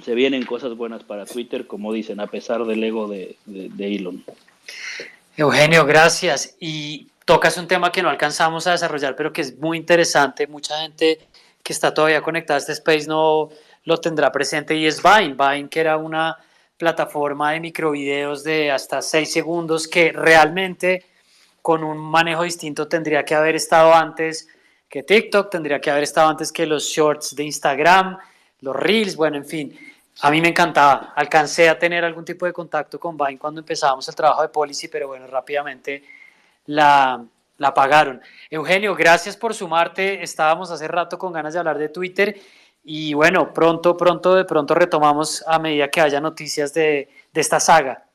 se vienen cosas buenas para Twitter, como dicen, a pesar del ego de Elon. Eugenio, gracias. Y tocas un tema que no alcanzamos a desarrollar, pero que es muy interesante. Mucha gente que está todavía conectada a este space no lo tendrá presente y es Vine. Vine, que era una plataforma de microvideos de hasta 6 segundos que realmente con un manejo distinto tendría que haber estado antes que TikTok, tendría que haber estado antes que los shorts de Instagram, los reels, bueno, en fin. A mí me encantaba, alcancé a tener algún tipo de contacto con Vine cuando empezábamos el trabajo de Policy, pero bueno, rápidamente la, la apagaron. Eugenio, gracias por sumarte, estábamos hace rato con ganas de hablar de Twitter y bueno, de pronto retomamos a medida que haya noticias de esta saga.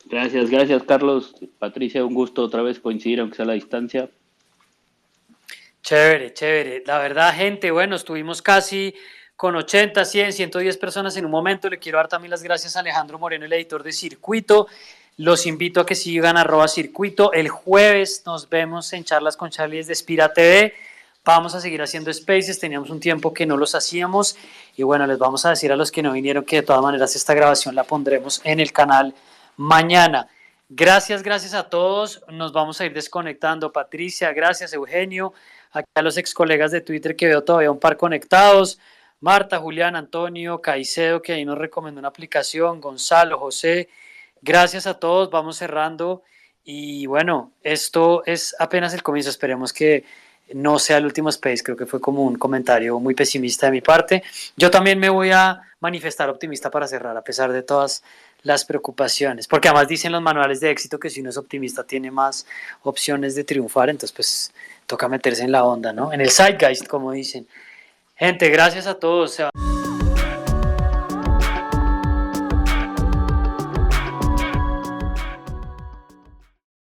Gracias, Carlos. Patricia, un gusto otra vez coincidir, aunque sea a la distancia. Chévere, chévere. La verdad, gente, bueno, estuvimos casi con 80, 100, 110 personas en un momento. Le quiero dar también las gracias a Alejandro Moreno, el editor de Circuito. Los invito a que sigan @circuito. El jueves nos vemos en Charlas con Charlie desde Spira TV. Vamos a seguir haciendo spaces, teníamos un tiempo que no los hacíamos y bueno, les vamos a decir a los que no vinieron que de todas maneras esta grabación la pondremos en el canal mañana. Gracias a todos, nos vamos a ir desconectando. Patricia, gracias, Eugenio, aquí a los ex colegas de Twitter que veo todavía un par conectados, Marta, Julián, Antonio, Caicedo, que ahí nos recomendó una aplicación, Gonzalo, José, gracias a todos, vamos cerrando y bueno, esto es apenas el comienzo, esperemos que no sea el último space, creo que fue como un comentario muy pesimista de mi parte. Yo también me voy a manifestar optimista para cerrar, a pesar de todas las preocupaciones, porque además dicen los manuales de éxito que si uno es optimista tiene más opciones de triunfar, entonces pues toca meterse en la onda, ¿no? En el zeitgeist, como dicen. Gente, gracias a todos.